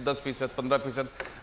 10%, 15%।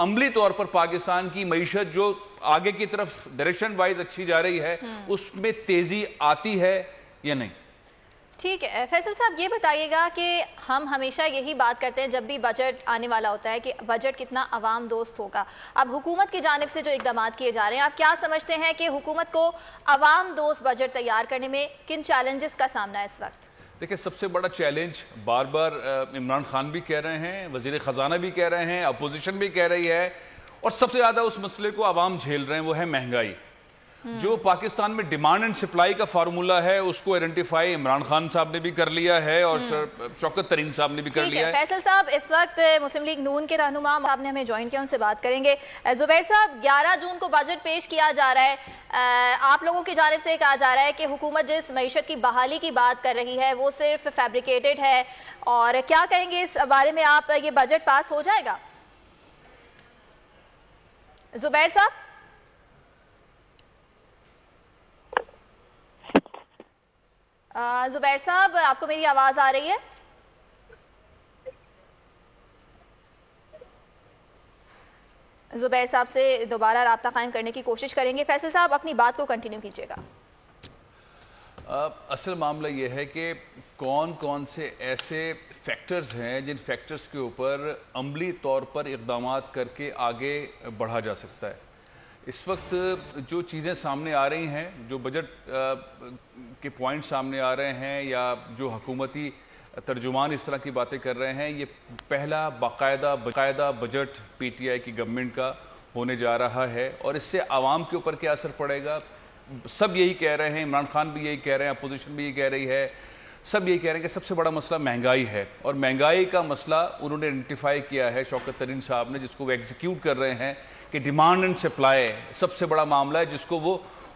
عملی طور پر پاکستان کی معیشت جو آگے کی طرف ڈائریکشن وائز اچھی جا رہی ہے اس میں تیزی آتی ہے یا نہیں؟ ٹھیک ہے فیصل صاحب، یہ بتائیے گا کہ ہم ہمیشہ یہی بات کرتے ہیں جب بھی بجٹ آنے والا ہوتا ہے کہ بجٹ کتنا عوام دوست ہوگا. اب حکومت کی جانب سے جو اقدامات کیے جا رہے ہیں، آپ کیا سمجھتے ہیں کہ حکومت کو عوام دوست بجٹ تیار کرنے میں کن چیلنجز کا سامنا ہے اس وقت؟ دیکھیں، سب سے بڑا چیلنج بار بار عمران خان بھی کہہ رہے ہیں، وزیر خزانہ بھی کہہ رہے ہیں، اپوزیشن بھی کہہ رہی ہے، اور سب سے زیادہ اس مسئلے کو عوام جھیل رہے ہیں، وہ ہے مہنگائی. جو پاکستان میں ڈیمانڈ اینڈ سپلائی کا فارمولا ہے اس کو آئیڈینٹیفائی عمران خان صاحب نے بھی کر لیا ہے اور شوکت ترین صاحب نے بھی کر لیا ہے. فیصل صاحب اس وقت مسلم لیگ نون کے رہنما آپ نے ہمیں جوائن کیا، ان سے بات کریں گے. زبیر صاحب، 11 جون کو بجٹ پیش کیا جا رہا ہے، آپ لوگوں کی جانب سے کہا جا رہا ہے کہ حکومت جس معیشت کی بحالی کی بات کر رہی ہے وہ صرف فیبریکیٹڈ ہے، اور کیا کہیں گے اس بارے میں آپ؟ یہ بجٹ پاس ہو جائے گا؟ زبیر صاحب زبیر صاحب، آپ کو میری آواز آ رہی ہے؟ زبیر صاحب سے دوبارہ رابطہ قائم کرنے کی کوشش کریں گے. فیصل صاحب اپنی بات کو کنٹینیو کیجیے گا. اصل معاملہ یہ ہے کہ کون کون سے ایسے فیکٹرز ہیں جن فیکٹرز کے اوپر عملی طور پر اقدامات کر کے آگے بڑھا جا سکتا ہے. اس وقت جو چیزیں سامنے آ رہی ہیں، جو بجٹ کے پوائنٹ سامنے آ رہے ہیں یا جو حکومتی ترجمان اس طرح کی باتیں کر رہے ہیں، یہ پہلا باقاعدہ بجٹ پی ٹی آئی کی گورنمنٹ کا ہونے جا رہا ہے. اور اس سے عوام کے اوپر کیا اثر پڑے گا؟ سب یہی کہہ رہے ہیں، عمران خان بھی یہی کہہ رہے ہیں، اپوزیشن بھی یہی کہہ رہی ہے، سب یہی کہہ رہے ہیں کہ سب سے بڑا مسئلہ مہنگائی ہے. اور مہنگائی کا مسئلہ انہوں نے آئیڈینٹیفائی کیا ہے شوکت ترین صاحب نے، جس کو وہ ایگزیکیوٹ کر رہے ہیں کہ ڈیمانڈ اینڈ سپلائی سب سے بڑا معاملہ ہے،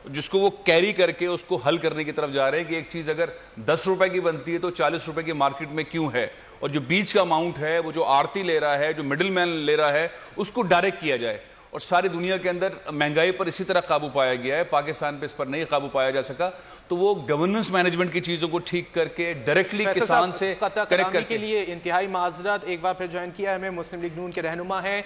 جس کو وہ کیری کر کے اس کو حل کرنے کی طرف جا رہے ہیں کہ ایک چیز اگر 10 روپے کی بنتی ہے تو 40 روپے کی مارکیٹ میں کیوں ہے، اور جو بیچ کا اماؤنٹ ہے، وہ جو آڑتی لے رہا ہے، جو مڈل مین لے رہا ہے، اس کو ڈائریکٹ کیا جائے. اور ساری دنیا کے اندر مہنگائی پر اسی طرح قابو پایا گیا ہے، پاکستان پہ اس پر نہیں قابو پایا جا سکا. تو وہ گورننس مینجمنٹ کی چیزوں کو ٹھیک کر کے ڈائریکٹلی کسان سے کریکٹ کر کے لیے انتہائی معذرت. ایک بار پھر جوائن کیا ہے ہمیں مسلم لیگ نون کے رہنما ہیں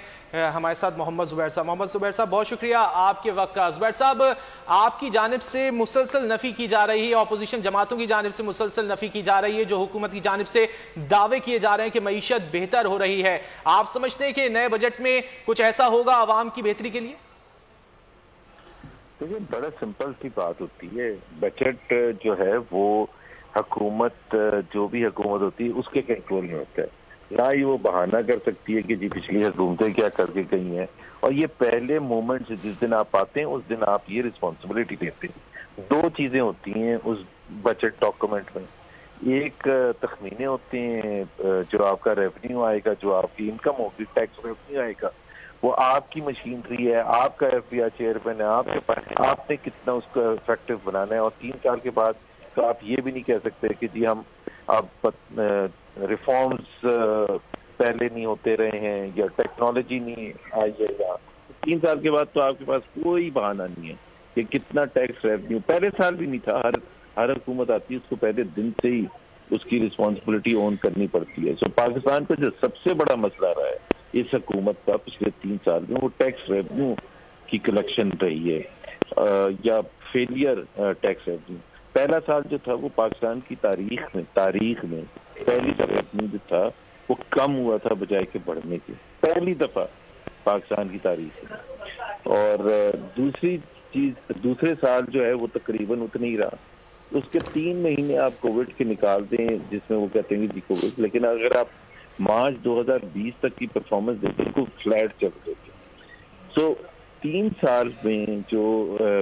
ہمارے ساتھ محمد زبیر صاحب. محمد زبیر صاحب، بہت شکریہ آپ کے وقت کا. زبیر صاحب، آپ کی جانب سے مسلسل نفی کی جا رہی ہے، اپوزیشن جماعتوں کی جانب سے مسلسل نفی کی جا رہی ہے، جو حکومت کی جانب سے دعوے کیے جا رہے ہیں کہ معیشت بہتر ہو رہی ہے. آپ سمجھتے ہیں کہ نئے بجٹ میں کچھ ایسا ہوگا عوام کی بہتری کے لیے؟ دیکھیں، بڑا سمپل سی بات ہوتی ہے. بجٹ جو ہے وہ حکومت، جو بھی حکومت ہوتی ہے اس کے کنٹرول میں ہوتا ہے. نہ ہی وہ بہانہ کر سکتی ہے کہ جی پچھلی حکومتیں کیا کر کے گئی ہیں. اور یہ پہلے مومنٹ جس دن آپ آتے ہیں اس دن آپ یہ رسپانسبلٹی لیتے ہیں. دو چیزیں ہوتی ہیں اس بجٹ ڈاکومنٹ میں. ایک تخمینے ہوتے ہیں جو آپ کا ریونیو آئے گا، جو آپ کی انکم ہوگی، ٹیکس ریونیو آئے گا، وہ آپ کی مشینری ہے، آپ کا ایف بی آئی چیئرمین ہے، آپ کے پاس آپ نے کتنا اس کو افیکٹو بنانا ہے. اور 3 سال کے بعد تو آپ یہ بھی نہیں کہہ سکتے کہ جی ہم اب ریفارمز پہلے نہیں ہوتے رہے ہیں یا ٹیکنالوجی نہیں آئی ہے. یا 3 سال کے بعد تو آپ کے پاس کوئی بہانہ نہیں ہے کہ کتنا ٹیکس ریونیو. پہلے سال بھی نہیں تھا. ہر حکومت آتی ہے اس کو پہلے دن سے ہی اس کی رسپانسبلٹی اون کرنی پڑتی ہے. سو پاکستان کا جو سب سے بڑا مسئلہ رہا ہے اس حکومت کا پچھلے 3 سال میں، وہ ٹیکس ریونیو کی کلیکشن رہی ہے یا فیلئر ٹیکس ریونیو. پہلا سال جو تھا وہ پاکستان کی تاریخ میں پہلی ریونیو جو تھا وہ کم ہوا تھا بجائے کہ بڑھنے کے. پہلی دفعہ پاکستان کی تاریخ میں. اور دوسری چیز، دوسرے سال جو ہے وہ تقریباً اتنا ہی رہا. اس کے 3 مہینے آپ کووڈ کے نکال دیں جس میں وہ کہتے ہیں جی کووڈ، لیکن اگر آپ مارچ 2020 تک کی پرفارمنس دیکھیں تو فلیٹ چل رہی ہے. سو 3 سال میں جو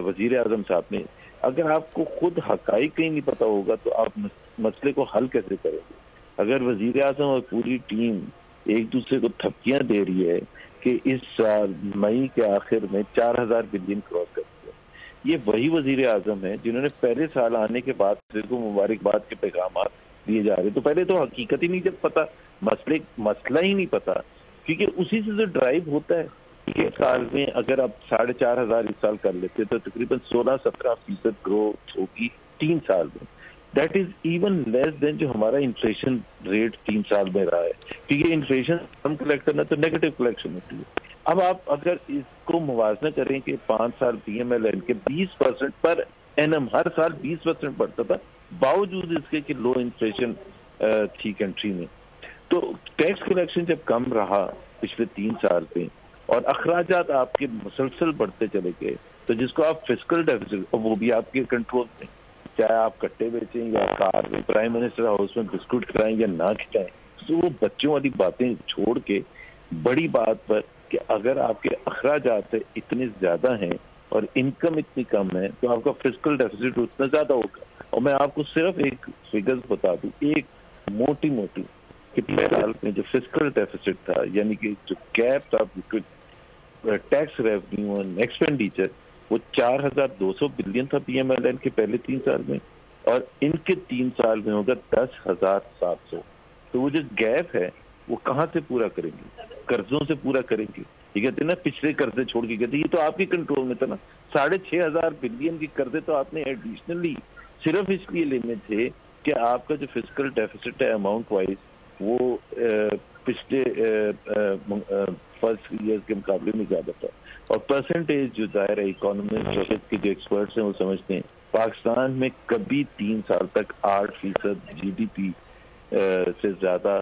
وزیر اعظم صاحب نے، اگر آپ کو خود حقائق ہی نہیں پتا ہوگا تو آپ مسئلے کو حل کیسے کریں گے؟ اگر وزیر اعظم اور پوری ٹیم ایک دوسرے کو تھپکیاں دے رہی ہے کہ اس سال مئی کے آخر میں 4000 بلین کراس کر دیا، یہ وہی وزیر اعظم ہے جنہوں نے پہلے سال آنے کے بعد کو مبارکباد کے پیغامات دیے جا رہے. تو پہلے تو حقیقت ہی نہیں جب پتا، مسئلہ ہی نہیں پتا، کیونکہ اسی سے جو ڈرائیو ہوتا ہے. ایک سال میں اگر آپ 4500 اس سال کر لیتے تو تقریباً 16-17% گروتھ ہوگی 3 سال میں. دیٹ از ایون لیس دین جو ہمارا انفلیشن ریٹ 3 سال میں رہا ہے. کیونکہ انفلیشن ہم کلیکٹ کرنا تو نیگیٹو کلیکشن ہوتی ہے. اب آپ اگر اس کو موازنہ کریں کہ 5 سال PMLN کے 20% پر اینم ہر سال 20% بڑھتا تھا باوجود اس کے کہ لو انفلیشن تھی کنٹری میں، تو ٹیکس کلیکشن جب کم رہا پچھلے 3 سال میں اور اخراجات آپ کے مسلسل بڑھتے چلے گئے، تو جس کو آپ فسکل ڈیفیسٹ، وہ بھی آپ کے کنٹرول میں، چاہے آپ کٹے بیچیں یا کار میں پرائم منسٹر ہاؤس میں بسکٹ کھلائیں یا نہ کھلائیں، تو وہ بچوں والی باتیں چھوڑ کے بڑی بات پر کہ اگر آپ کے اخراجات اتنے زیادہ ہیں اور انکم اتنی کم ہے تو آپ کا فسکل ڈیفیسٹ اتنا زیادہ ہوگا. اور میں آپ کو صرف ایک فگرز بتا دوں، ایک موٹی کہ پچھلے سال میں جو فسکل ڈیفیسٹ تھا، یعنی کہ جو گیپ تھا ٹیکس ریونیو اینڈ ایکسپینڈیچر، وہ 4200 بلین تھا PMLN کے پہلے 3 سال میں، اور ان کے 3 سال میں ہوگا 10,700. تو وہ جو گیپ ہے وہ کہاں سے پورا کریں گے؟ قرضوں سے پورا کریں گے. یہ کہتے ہیں نا پچھلے قرضے چھوڑ کے کہتے ہیں یہ تو آپ کی کنٹرول میں تھا نا. 6,500 بلین کے قرضے تو آپ نے ایڈیشنلی صرف اس لیے لینے تھے کہ آپ کا جو فسکل ڈیفیسٹ ہے اماؤنٹ وائز وہ پچھلے فرسٹ ایئر کے مقابلے میں زیادہ تھا. اور پرسنٹیج جو ظاہر ہے اکانومسٹ کے جو ایکسپرٹس ہیں وہ سمجھتے ہیں پاکستان میں کبھی 3 سال تک 8% GDP سے زیادہ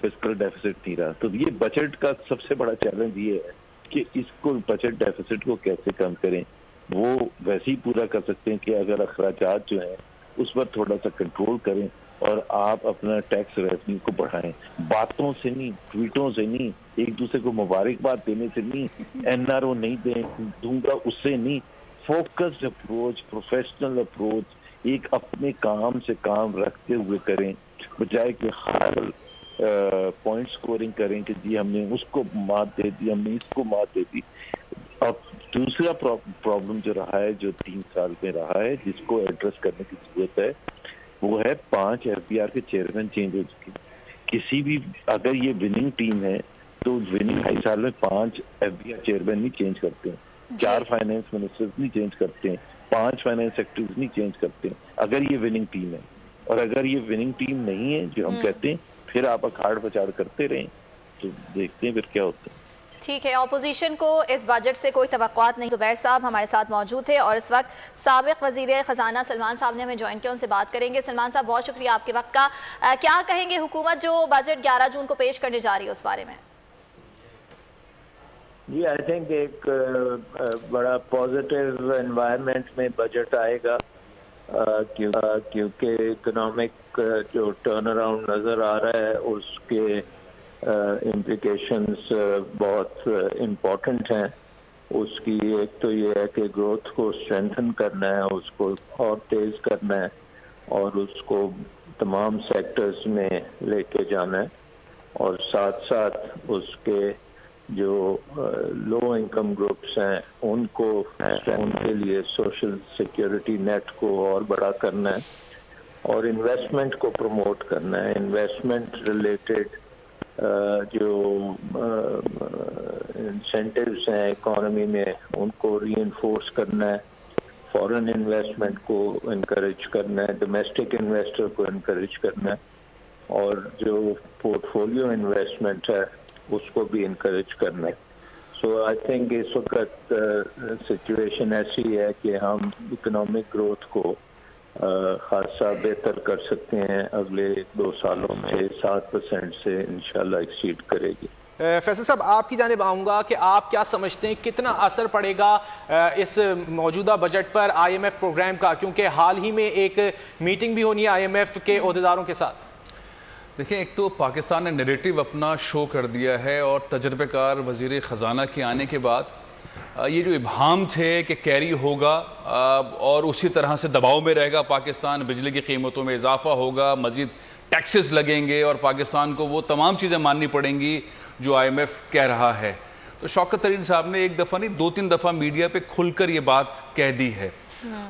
فسکل ڈیفیسٹ نہیں رہا. تو یہ بجٹ کا سب سے بڑا چیلنج یہ ہے کہ اس کو بجٹ ڈیفیسٹ کو کیسے کم کریں. وہ ویسے ہی پورا کر سکتے ہیں کہ اگر اخراجات جو ہیں اس پر تھوڑا سا کنٹرول کریں اور آپ اپنا ٹیکس ریونیو کو بڑھائیں. باتوں سے نہیں، ٹویٹوں سے نہیں، ایک دوسرے کو مبارکباد دینے سے نہیں، NRO نہیں دوں گا اس سے نہیں. فوکسڈ اپروچ، پروفیشنل اپروچ، ایک اپنے کام سے کام رکھتے ہوئے کریں، بجائے کہ ہر پوائنٹ سکورنگ کریں کہ جی ہم نے اس کو مات دے دی، ہم نے اس کو مات دے دی. اب دوسرا پرابلم جو رہا ہے، جو 3 سال میں رہا ہے، جس کو ایڈریس کرنے کی ضرورت ہے، وہ ہے 5 FBR کے چیئرمین چینج ہو چکے. کسی بھی اگر یہ وننگ ٹیم ہے تو وننگ 2.5 سال میں 5 FBR چیئرمین نہیں چینج کرتے ہیں، 4 فائنینس منسٹرز نہیں چینج کرتے ہیں، 5 فائنینس سیکرٹریز نہیں چینج کرتے ہیں اگر یہ وننگ ٹیم ہے. اور اگر یہ وننگ ٹیم نہیں ہے جو ہم کہتے ہیں، پھر آپ اکھاڑ پچاڑ کرتے رہیں تو دیکھتے ہیں پھر کیا ہوتا ہے. ٹھیک ہے، اپوزیشن کو اس بجٹ سے کوئی توقعات نہیں. زبیر صاحب ہمارے ساتھ موجود تھے اور اس وقت سابق وزیر خزانہ سلمان صاحب نے ہمیں جوائن کیا، ان سے بات کریں گے. سلمان صاحب بہت شکریہ آپ کے وقت کا. کیا کہیں گے حکومت جو بجٹ 11 جون کو پیش کرنے جا رہی ہے اس بارے میں؟ جی آئی تھنک ایک بڑا پازیٹیو انوائرمنٹ میں بجٹ آئے گا، کیونکہ اکنامک جو ٹرن اراؤنڈ نظر آ رہا ہے اس کے امپلیکیشنز بہت امپورٹنٹ ہیں. اس کی ایک تو یہ ہے کہ گروتھ کو اسٹرینتھن کرنا ہے، اس کو اور تیز کرنا ہے اور اس کو تمام سیکٹرز میں لے کے جانا ہے، اور ساتھ ساتھ اس کے جو لو انکم گروپس ہیں ان کے لیے سوشل سیکیورٹی نیٹ کو اور بڑا کرنا ہے اور انویسٹمنٹ کو پروموٹ کرنا ہے. انویسٹمنٹ ریلیٹڈ جو انسینٹیوز ہیں اکانومی میں ان کو ری انفورس کرنا ہے، فورن انویسٹمنٹ کو انکریج کرنا ہے، ڈومیسٹک انویسٹر کو انکریج کرنا ہے، اور جو پورٹ فولیو انویسٹمنٹ ہے اس کو بھی انکریج کرنا ہے. سو آئی تھنک اس وقت سچویشن ایسی ہے کہ ہم اکنامک گروتھ کو خاصا بہتر کر سکتے ہیں. اگلے 2 سالوں میں 7% سے انشاءاللہ ایکسیڈ کرے گی. فیصل صاحب آپ کی جانب آؤں گا کہ آپ کیا سمجھتے ہیں کتنا اثر پڑے گا اس موجودہ بجٹ پر IMF پروگرام کا، کیونکہ حال ہی میں ایک میٹنگ بھی ہونی ہے IMF کے عہدیداروں کے ساتھ؟ دیکھیں، ایک تو پاکستان نے نیریٹو اپنا شو کر دیا ہے، اور تجربہ کار وزیر خزانہ کے آنے کے بعد یہ جو ابہام تھے کہ کیری ہوگا اور اسی طرح سے دباؤ میں رہے گا پاکستان، بجلی کی قیمتوں میں اضافہ ہوگا، مزید ٹیکسز لگیں گے اور پاکستان کو وہ تمام چیزیں ماننی پڑیں گی جو IMF کہہ رہا ہے. تو شوکت ترین صاحب نے ایک دفعہ نہیں 2-3 دفعہ میڈیا پہ کھل کر یہ بات کہہ دی ہے.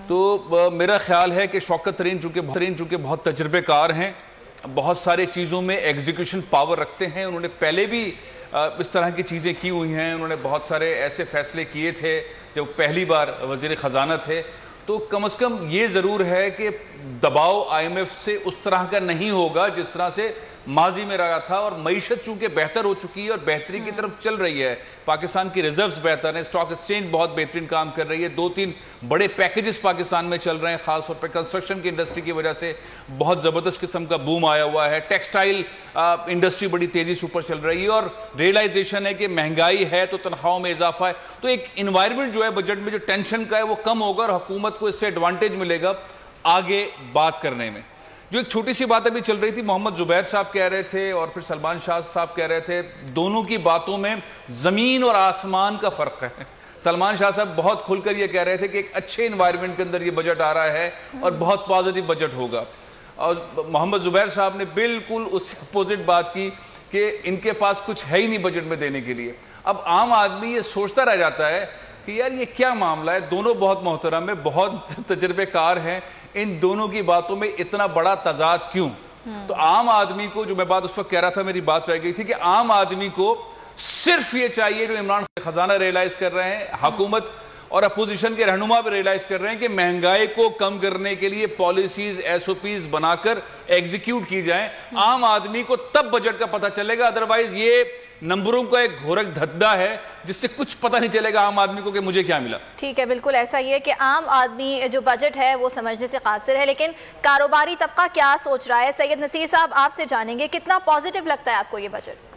تو میرا خیال ہے کہ شوکت ترین چونکہ بہت تجربے کار ہیں، بہت سارے چیزوں میں ایگزیکیوشن پاور رکھتے ہیں، انہوں نے پہلے بھی اس طرح کی چیزیں کی ہوئی ہیں، انہوں نے بہت سارے ایسے فیصلے کیے تھے جب پہلی بار وزیر خزانہ تھے. تو کم از کم یہ ضرور ہے کہ دباؤ IMF سے اس طرح کا نہیں ہوگا جس طرح سے ماضی میں رہا تھا، اور معیشت چونکہ بہتر ہو چکی ہے اور بہتری کی طرف چل رہی ہے، پاکستان کی ریزروز بہتر ہیں، اسٹاک ایکسچینج بہت بہترین کام کر رہی ہے، 2-3 بڑے پیکیجز پاکستان میں چل رہے ہیں، خاص طور پہ کنسٹرکشن کی انڈسٹری کی وجہ سے بہت زبردست قسم کا بوم آیا ہوا ہے، ٹیکسٹائل انڈسٹری بڑی تیزی سے اوپر چل رہی ہے، اور ریئلائزیشن ہے کہ مہنگائی ہے تو تنخواہوں میں اضافہ ہے، تو ایک انوائرمنٹ جو ہے بجٹ میں جو ٹینشن کا ہے وہ کم ہوگا اور حکومت کو اس سے ایڈوانٹیج ملے گا آگے بات کرنے میں۔ جو ایک چھوٹی سی بات ابھی چل رہی تھی، محمد زبیر صاحب کہہ رہے تھے اور پھر سلمان شاہ صاحب کہہ رہے تھے، دونوں کی باتوں میں زمین اور آسمان کا فرق ہے۔ سلمان شاہ صاحب بہت کھل کر یہ کہہ رہے تھے کہ ایک اچھے انوائرمنٹ کے اندر یہ بجٹ آ رہا ہے اور بہت پازیٹیو بجٹ ہوگا، اور محمد زبیر صاحب نے بالکل اس سے اپوزٹ بات کی کہ ان کے پاس کچھ ہے ہی نہیں بجٹ میں دینے کے لیے۔ اب عام آدمی یہ سوچتا رہ جاتا ہے کہ یار یہ کیا معاملہ ہے، دونوں بہت محترم ہیں، بہت تجربے کار ہیں، ان دونوں کی باتوں میں اتنا بڑا تضاد کیوں؟ تو عام آدمی کو، جو میں بات اس وقت کہہ رہا تھا، میری بات رہ گئی تھی کہ عام آدمی کو صرف یہ چاہیے جو عمران خزانہ ریئلائز کر رہے ہیں، حکومت اور اپوزیشن کے رہنما بھی ریئلائز کر رہے ہیں کہ مہنگائی کو کم کرنے کے لیے پالیسیز SOPs بنا کر ایگزیکیوٹ کی جائیں۔ عام آدمی کو تب بجٹ کا پتہ چلے گا، ادروائز یہ نمبروں کا ایک گھورک دھدا ہے جس سے کچھ پتہ نہیں چلے گا عام آدمی کو کہ مجھے کیا ملا۔ ٹھیک ہے، بالکل ایسا ہی ہے کہ عام آدمی جو بجٹ ہے وہ سمجھنے سے قاصر ہے، لیکن کاروباری طبقہ کیا سوچ رہا ہے؟ سید نصیر صاحب آپ سے جانیں گے، کتنا پازیٹیو لگتا ہے آپ کو یہ بجٹ؟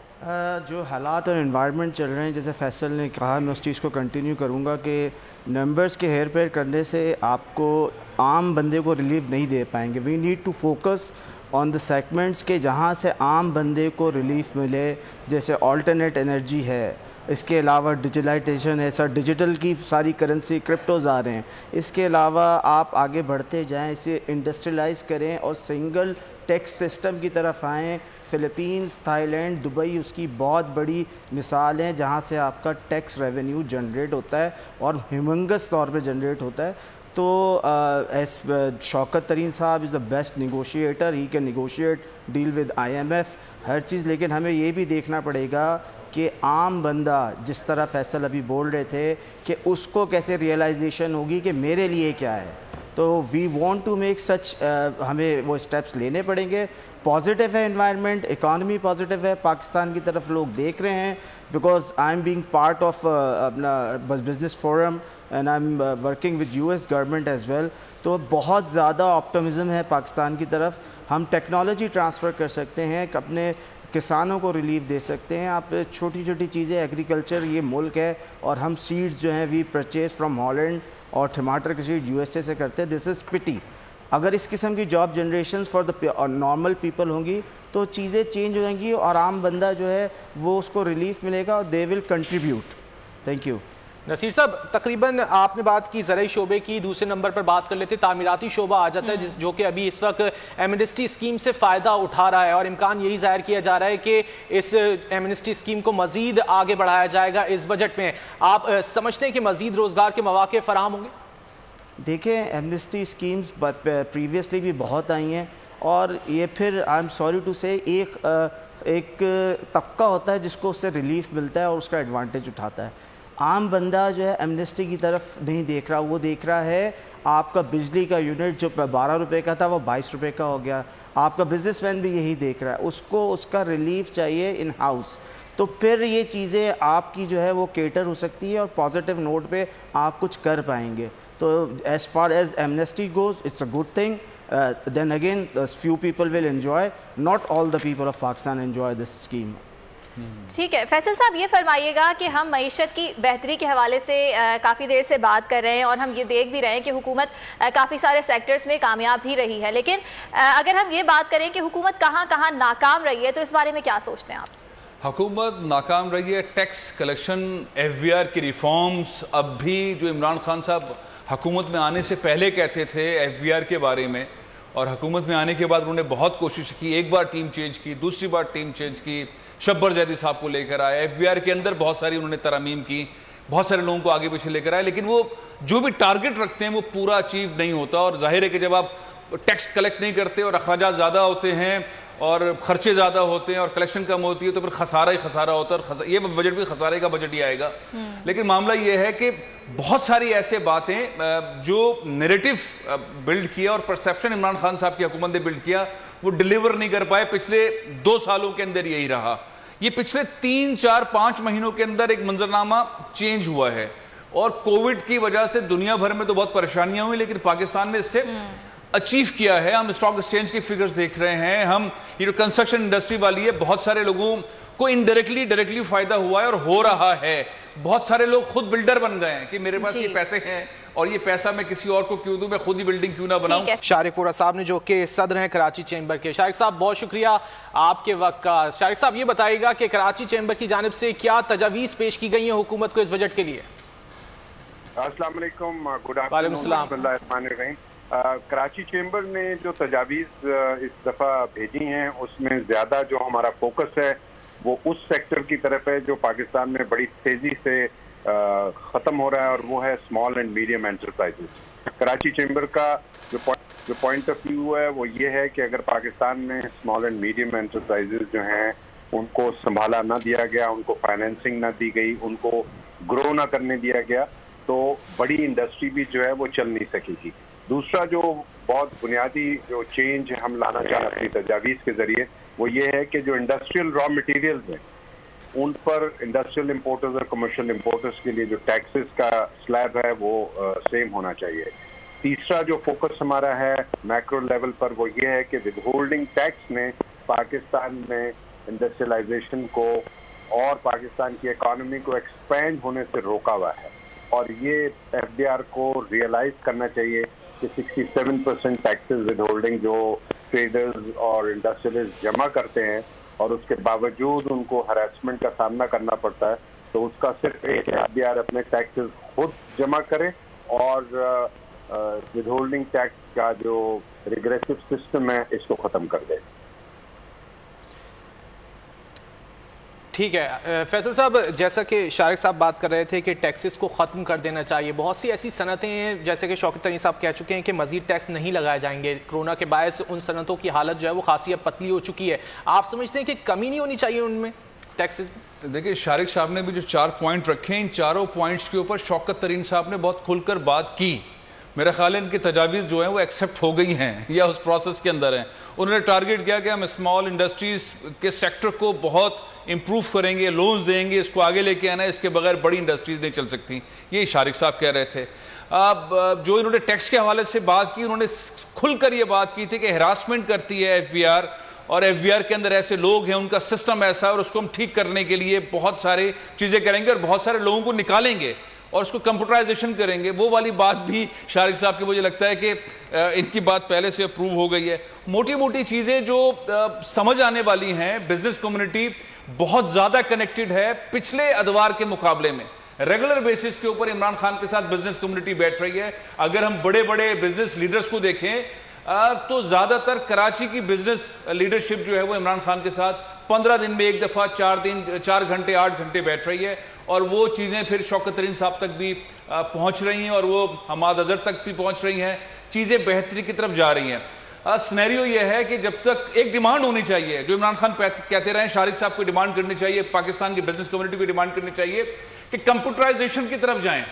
جو حالات اور انوائرمنٹ چل رہے ہیں، جیسے فیصل نے کہا، میں اس چیز کو کنٹینیو کروں گا کہ نمبرز کے ہیر پھیر کرنے سے آپ کو عام بندے کو ریلیف نہیں دے پائیں گے۔ We need to focus on the segments کے جہاں سے عام بندے کو ریلیف ملے، جیسے آلٹرنیٹ انرجی ہے، اس کے علاوہ ڈیجیٹلائزیشن ہے، سر ڈیجیٹل کی ساری کرنسی کرپٹوز آ رہے ہیں، اس کے علاوہ آپ آگے بڑھتے جائیں، اسے انڈسٹریلائز کریں اور سنگل ٹیکس سسٹم کی طرف آئیں۔ فلپینز، تھائی لینڈ، دبئی اس کی بہت بڑی مثال ہیں جہاں سے آپ کا ٹیکس ریونیو جنریٹ ہوتا ہے اور ہیومنگس طور پہ جنریٹ ہوتا ہے۔ تو شوکت ترین صاحب is the best negotiator, he can negotiate, deal with IMF، ہر چیز، لیکن ہمیں یہ بھی دیکھنا پڑے گا کہ عام بندہ، جس طرح فیصل ابھی بول رہے تھے، کہ اس کو کیسے ریئلائزیشن ہوگی کہ میرے لیے کیا ہے۔ تو we want to make such, ہمیں وہ اسٹیپس لینے پڑیں گے۔ پازیٹیو ہے انوائرمنٹ، اکانومی پازیٹیو ہے، پاکستان کی طرف لوگ دیکھ رہے ہیں، because I am being part of اپنا business forum and I am working with US government as well. تو بہت زیادہ آپٹمزم ہے پاکستان کی طرف، ہم ٹیکنالوجی ٹرانسفر کر سکتے ہیں، اپنے کسانوں کو ریلیف دے سکتے ہیں۔ آپ چھوٹی چھوٹی چیزیں، ایگریکلچر یہ ملک ہے اور ہم سیڈز جو ہیں وی پرچیز فرام ہالینڈ، اور ٹماٹر کی سیڈ USA سے کرتے ہیں۔ دس از پٹی، اگر اس قسم کی job generations for the normal people ہوں گی تو چیزیں چینج ہو جائیں گی اور عام بندہ جو ہے وہ اس کو ریلیف ملے گا اور they will contribute. Thank you. Naseer صاحب، تقریباً آپ نے بات کی زرعی شعبے کی، دوسرے نمبر پر بات کر لیتے تعمیراتی شعبہ آ جاتا ہے، جو کہ ابھی اس وقت ایمنسٹی اسکیم سے فائدہ اٹھا رہا ہے، اور امکان یہی ظاہر کیا جا رہا ہے کہ اس ایمنسٹی اسکیم کو مزید آگے بڑھایا جائے گا اس بجٹ میں۔ آپ سمجھتے ہیں کہ مزید روزگار کے مواقع فراہم ہوں گے؟ دیکھیں، ایمنسٹی اسکیمز پریویسلی بھی بہت آئی ہیں، اور یہ پھر آئی ایم سوری ٹو سے ایک طبقہ ہوتا ہے جس کو اس سے ریلیف ملتا ہے اور اس کا ایڈوانٹیج اٹھاتا ہے۔ عام بندہ جو ہے ایمنسٹی کی طرف نہیں دیکھ رہا، وہ دیکھ رہا ہے آپ کا بجلی کا یونٹ جو 12 روپے کا تھا وہ 22 روپے کا ہو گیا۔ آپ کا بزنس مین بھی یہی دیکھ رہا ہے، اس کو اس کا ریلیف چاہیے ان ہاؤس۔ تو پھر یہ چیزیں آپ کی جو ہے وہ کیٹر ہو سکتی ہے اور پازیٹیو نوٹ پہ آپ کچھ کر پائیں گے۔ تو as far as amnesty goes, it's a good thing. Then again, few people will enjoy. Not all the people of Pakistan enjoy this scheme. ٹھیک ہے، فیصل صاحب یہ فرمائیے گا کہ ہم معیشت کی بہتری کے حوالے سے کافی دیر سے بات کر رہے ہیں اور ہم یہ دیکھ بھی رہے ہیں کہ حکومت کافی سارے سیکٹرز میں کامیاب بھی رہی ہے، لیکن اگر ہم یہ بات کریں کہ حکومت کہاں کہاں ناکام رہی ہے تو اس بارے میں کیا سوچتے ہیں آپ؟ حکومت ناکام رہی ہے ٹیکس کلیکشن، FBR کی ریفارمز۔ اب بھی جو عمران خان صاحب حکومت میں آنے سے پہلے کہتے تھے FBR کے بارے میں، اور حکومت میں آنے کے بعد انہوں نے بہت کوشش کی، ایک بار ٹیم چینج کی، دوسری بار ٹیم چینج کی، شبر زیدی صاحب کو لے کر آئے، FBR کے اندر بہت ساری انہوں نے ترامیم کی، بہت سارے لوگوں کو آگے پیچھے لے کر آئے، لیکن وہ جو بھی ٹارگٹ رکھتے ہیں وہ پورا اچیو نہیں ہوتا۔ اور ظاہر ہے کہ جب آپ ٹیکس کلیکٹ نہیں کرتے اور اخراجات زیادہ ہوتے ہیں اور خرچے زیادہ ہوتے ہیں اور کلیکشن کم ہوتی ہے تو پھر خسارہ ہی خسارہ ہوتا ہے، اور یہ بجٹ بھی خسارے کا بجٹ ہی آئے گا۔ لیکن معاملہ یہ ہے کہ بہت ساری ایسے باتیں جو نیریٹو بلڈ کیا اور پرسیپشن عمران خان صاحب کی حکومت نے بلڈ کیا وہ ڈیلیور نہیں کر پائے. پچھلے 2 سالوں کے اندر یہی رہا. یہ پچھلے 3, 4, 5 مہینوں کے اندر ایک منظرنامہ چینج ہوا ہے, اور کووڈ کی وجہ سے دنیا بھر میں تو بہت پریشانیاں ہوئی, لیکن پاکستان نے اس سے اچیو کیا ہے. ہم اسٹاک ایکسچینج کی فگرز دیکھ رہے ہیں, ہم یہ جو کنسٹرکشن انڈسٹری والی ہے, بہت سارے لوگوں کو انڈائریکٹلی فائدہ ہوا ہے اور ہو رہا ہے. بہت سارے لوگ خود بلڈر بن گئے ہیں کہ میرے پاس یہ پیسے ہیں اور یہ پیسہ میں کسی اور کو کیوں دوں, میں خود ہی بلڈنگ کیوں نہ بناؤں. شارق وورا صاحب نے جو کہ صدر ہیں کراچی چیمبر کے. شارق صاحب بہت شکریہ آپ کے وقت کا. شارق صاحب یہ بتائیے گا کہ کراچی چیمبر کی جانب سے کیا تجاویز پیش کی گئی ہیں حکومت کو اس بجٹ کے لیے؟ السلام علیکم. وعلیکم السلام. بسم اللہ الرحمن الرحیم. کراچی چیمبر نے جو تجاویز اس دفعہ بھیجی ہیں اس میں زیادہ جو ہمارا فوکس ہے وہ اس سیکٹر کی طرف ہے جو پاکستان میں بڑی تیزی سے ختم ہو رہا ہے, اور وہ ہے small and medium enterprises. Karachi chamber کا جو پوائنٹ آف ویو ہے وہ یہ ہے کہ اگر پاکستان میں اسمال اینڈ میڈیم انٹرپرائزز جو ہیں ان کو سنبھالا نہ دیا گیا, ان کو فائنینسنگ نہ دی گئی, ان کو گرو نہ کرنے دیا گیا, تو بڑی انڈسٹری بھی جو ہے وہ چل نہیں سکے گی. دوسرا جو بہت بنیادی جو چینج ہم لانا چاہتے ہیں تجاویز کے ذریعے وہ یہ ہے کہ جو انڈسٹریل را مٹیریلز ہیں ان پر انڈسٹریل امپورٹرز اور کمرشل امپورٹرز کے لیے جو ٹیکسز کا سلیب ہے وہ سیم ہونا چاہیے. تیسرا جو فوکس ہمارا ہے میکرو لیول پر وہ یہ ہے کہ ود ہولڈنگ ٹیکس نے پاکستان میں انڈسٹریلائزیشن کو اور پاکستان کی اکانومی کو ایکسپینڈ ہونے سے روکا ہوا ہے, اور یہ ایف ڈی آر کو ریئلائز کرنا چاہیے کہ 67% ٹیکسز ود ہولڈنگ جو ٹریڈرز اور انڈسٹریلسٹ جمع کرتے ہیں اور اس کے باوجود ان کو ہراسمنٹ کا سامنا کرنا پڑتا ہے, تو اس کا صرف ایک ایف ڈی آر اپنے ٹیکسز خود جمع کرے اور ود ہولڈنگ ٹیکس کا جو ریگریسو سسٹم ہے اس کو ختم کر دے. ٹھیک ہے فیصل صاحب, جیسا کہ شارق صاحب بات کر رہے تھے کہ ٹیکسز کو ختم کر دینا چاہیے, بہت سی ایسی صنعتیں ہیں جیسے کہ شوکت ترین صاحب کہہ چکے ہیں کہ مزید ٹیکس نہیں لگائے جائیں گے. کرونا کے باعث ان صنعتوں کی حالت جو ہے وہ خاصی اب پتلی ہو چکی ہے. آپ سمجھتے ہیں کہ کمی نہیں ہونی چاہیے ان میں ٹیکسز؟ دیکھیں شارق صاحب نے بھی جو 4 پوائنٹ رکھے ہیں, ان چاروں پوائنٹس کے اوپر شوکت ترین صاحب نے بہت کھل کر بات کی. میرا خیال ہے ان کی تجاویز جو ہیں وہ ایکسیپٹ ہو گئی ہیں یا اس پروسیس کے اندر ہیں. انہوں نے ٹارگیٹ کیا کہ ہم اسمال انڈسٹریز کے سیکٹر کو بہت امپروو کریں گے, لونز دیں گے, اس کو آگے لے کے آنا ہے, اس کے بغیر بڑی انڈسٹریز نہیں چل سکتی. یہ شارق صاحب کہہ رہے تھے. اب جو انہوں نے ٹیکس کے حوالے سے بات کی, انہوں نے کھل کر یہ بات کی تھی کہ ہراسمنٹ کرتی ہے ایف بی آر, اور ایف بی آر کے اندر ایسے لوگ ہیں, ان کا سسٹم ایسا ہے, اور اس کو ہم ٹھیک کرنے کے لیے بہت ساری چیزیں کریں گے اور بہت سارے لوگوں کو نکالیں گے اور اس کو کمپیوٹرائزیشن کریں گے. وہ والی بات بھی شارق صاحب کی مجھے لگتا ہے کہ ان کی بات پہلے سے اپروو ہو گئی ہے. موٹی موٹی چیزیں جو سمجھ آنے والی ہیں, بزنس کمیونٹی بہت زیادہ کنیکٹڈ ہے پچھلے ادوار کے مقابلے میں. ریگولر بیسس کے اوپر عمران خان کے ساتھ بزنس کمیونٹی بیٹھ رہی ہے. اگر ہم بڑے بڑے بزنس لیڈرز کو دیکھیں تو زیادہ تر کراچی کی بزنس لیڈرشپ جو ہے وہ عمران خان کے ساتھ 15 دن میں ایک دفعہ 4 گھنٹے 8 گھنٹے بیٹھ رہی ہے, اور وہ چیزیں پھر شوکت ترین صاحب تک بھی پہنچ رہی ہیں اور وہ حماد اظہر تک بھی پہنچ رہی ہیں. چیزیں بہتری کی طرف جا رہی ہیں. سنیریو یہ ہے کہ جب تک ایک ڈیمانڈ ہونی چاہیے, جو عمران خان کہتے رہے, شارق صاحب کو ڈیمانڈ کرنی چاہیے, پاکستان کی بزنس کمیونٹی کو ڈیمانڈ کرنی چاہیے کہ کمپیوٹرائزیشن کی طرف جائیں,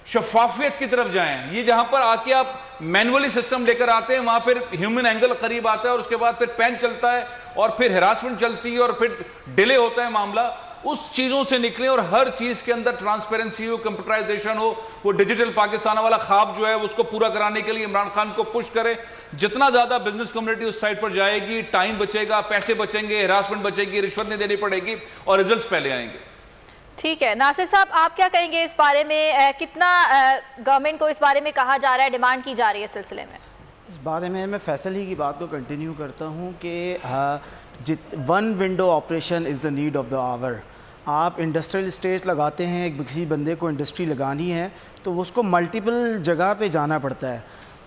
شفافیت کی طرف جائیں. یہ جہاں پر آ کے آپ مینولی سسٹم لے کر آتے ہیں, وہاں پھر ہیومن اینگل قریب آتا ہے, اور اس کے بعد پھر پین چلتا ہے, اور پھر ہراسمنٹ چلتی ہے, اور پھر ڈیلے ہوتا ہے معاملہ. اس چیزوں سے نکلیں اور ہر چیز کے اندر ٹرانسپیرنسی ہو, کمپیوٹرائزیشن ہو. وہ ڈیجیٹل پاکستان والا خواب جو ہے اس کو پورا کرانے کے لیے عمران خان کو پش کرے. جتنا زیادہ بزنس کمیونٹی اس سائٹ پر جائے گی, ٹائم بچے گا, پیسے بچیں گے, ہراسمنٹ بچے گی, رشوت نہیں دینی پڑے گی, اور ریزلٹس پہلے آئیں گے. ٹھیک ہے ناصر صاحب, آپ کیا کہیں گے اس بارے میں؟ کتنا گورنمنٹ کو اس بارے میں کہا جا رہا ہے, ڈیمانڈ کی جا رہی ہے اس سلسلے میں؟ اس بارے میں فیصل ہی کی بات کو کنٹینیو کرتا ہوں کہ one window operation is the need of the hour. آپ انڈسٹریل اسٹیٹ لگاتے ہیں, کسی بندے کو انڈسٹری لگانی ہے تو اس کو ملٹیپل جگہ پہ جانا پڑتا ہے.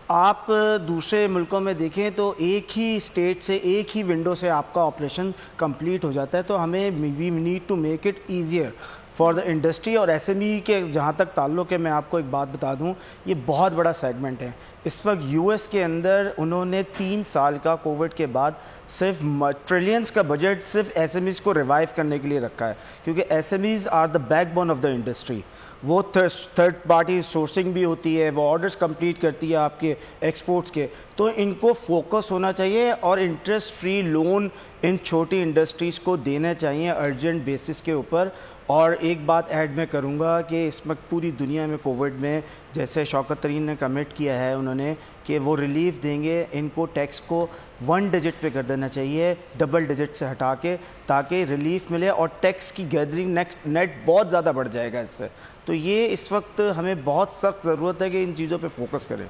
آپ دوسرے ملکوں میں دیکھیں تو ایک ہی اسٹیٹ سے, ایک ہی ونڈو سے آپ کا آپریشن کمپلیٹ ہو جاتا ہے. تو ہمیں we need to make it easier for the industry. اور ایس ایم ای کے جہاں تک تعلق ہے, میں آپ کو ایک بات بتا دوں, یہ بہت بڑا سیگمنٹ ہے. اس وقت یو ایس کے اندر انہوں نے 3 سال کا کووڈ کے بعد صرف ٹریلینز کا بجٹ صرف ایس ایم ایز کو ریوائیو کرنے کے لیے رکھا ہے, کیونکہ S M Es are the backbone of the industry. وہ تھرڈ پارٹی سورسنگ بھی ہوتی ہے, وہ آرڈرز کمپلیٹ کرتی ہے آپ کے ایکسپورٹس کے. تو ان کو فوکس ہونا چاہیے اور انٹرسٹ فری لون ان چھوٹی انڈسٹریز کو دینا چاہیے ارجنٹ بیسس کے اوپر. اور ایک بات ایڈ میں کروں گا کہ اس وقت پوری دنیا میں کووڈ میں جیسے شوکت ترین نے کمٹ کیا ہے انہوں نے کہ وہ ریلیف دیں گے, ان کو ٹیکس کو 1 ڈیجٹ پہ کر دینا چاہیے, ڈبل ڈیجٹ سے ہٹا کے, تاکہ ریلیف ملے اور ٹیکس کی گیدرنگ نیٹ بہت زیادہ بڑھ جائے گا اس سے. تو یہ اس وقت ہمیں بہت سخت ضرورت ہے کہ ان چیزوں پہ فوکس کریں.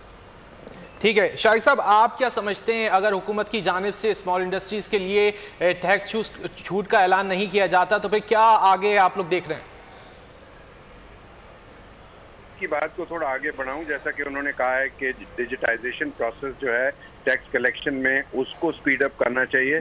ٹھیک ہے شارق صاحب, آپ کیا سمجھتے ہیں اگر حکومت کی جانب سے اسمال انڈسٹریز کے لیے ٹیکس چھوٹ کا اعلان نہیں کیا جاتا تو پھر کیا آگے آپ لوگ دیکھ رہے ہیں؟ کی بات کو تھوڑا آگے بڑھاؤں, جیسا کہ انہوں نے کہا ہے کہ ڈیجیٹائزیشن پروسیس جو ہے ٹیکس کلیکشن میں اس کو سپیڈ اپ کرنا چاہیے.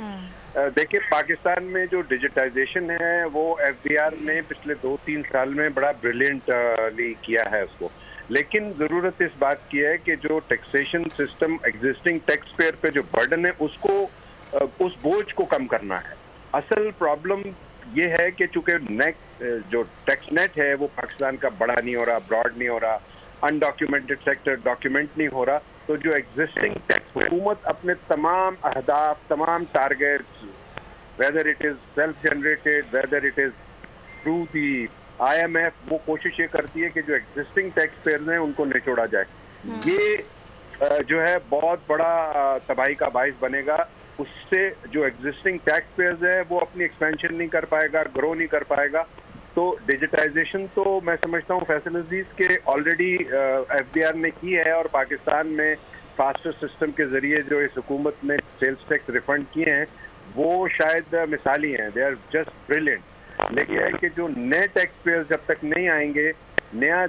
دیکھیں پاکستان میں جو ڈیجیٹائزیشن ہے وہ ایف بی آر نے پچھلے 2-3 سال میں بڑا بریلینٹلی کیا ہے اس کو, لیکن ضرورت اس بات کی ہے کہ جو taxation system existing taxpayer پہ جو برڈن ہے اس کو اس بوجھ کو کم کرنا ہے. اصل پرابلم یہ ہے کہ چونکہ جو ٹیکس نیٹ ہے وہ پاکستان کا بڑا نہیں ہو رہا, براڈ نہیں ہو رہا, انڈاکیومنٹڈ سیکٹر ڈاکیومنٹ نہیں ہو رہا, تو جو ایگزسٹنگ ٹیکس حکومت اپنے تمام اہداف, تمام targets, whether it is self generated, whether it is through the IMF, وہ کوشش یہ کرتی ہے کہ جو ایگزسٹنگ ٹیکس پیئرز ہیں ان کو نچوڑا جائے. یہ جو ہے بہت بڑا تباہی کا باعث بنے گا. اس سے جو ایگزسٹنگ ٹیکس پیئرز ہیں وہ اپنی ایکسپینشن نہیں کر پائے گا, گرو نہیں کر پائے گا. تو ڈیجیٹائزیشن تو میں سمجھتا ہوں فیصل عزیز کے آلریڈی ایف بی آر نے کی ہے, اور پاکستان میں فاسٹر سسٹم کے ذریعے جو اس حکومت نے سیلز ٹیکس ریفنڈ کیے ہیں وہ شاید مثالی ہیں, دے آر جسٹ بریلینٹ. لیکن یہ ہے کہ جو نئے ٹیکس پیئر جب تک نہیں آئیں گے, نیا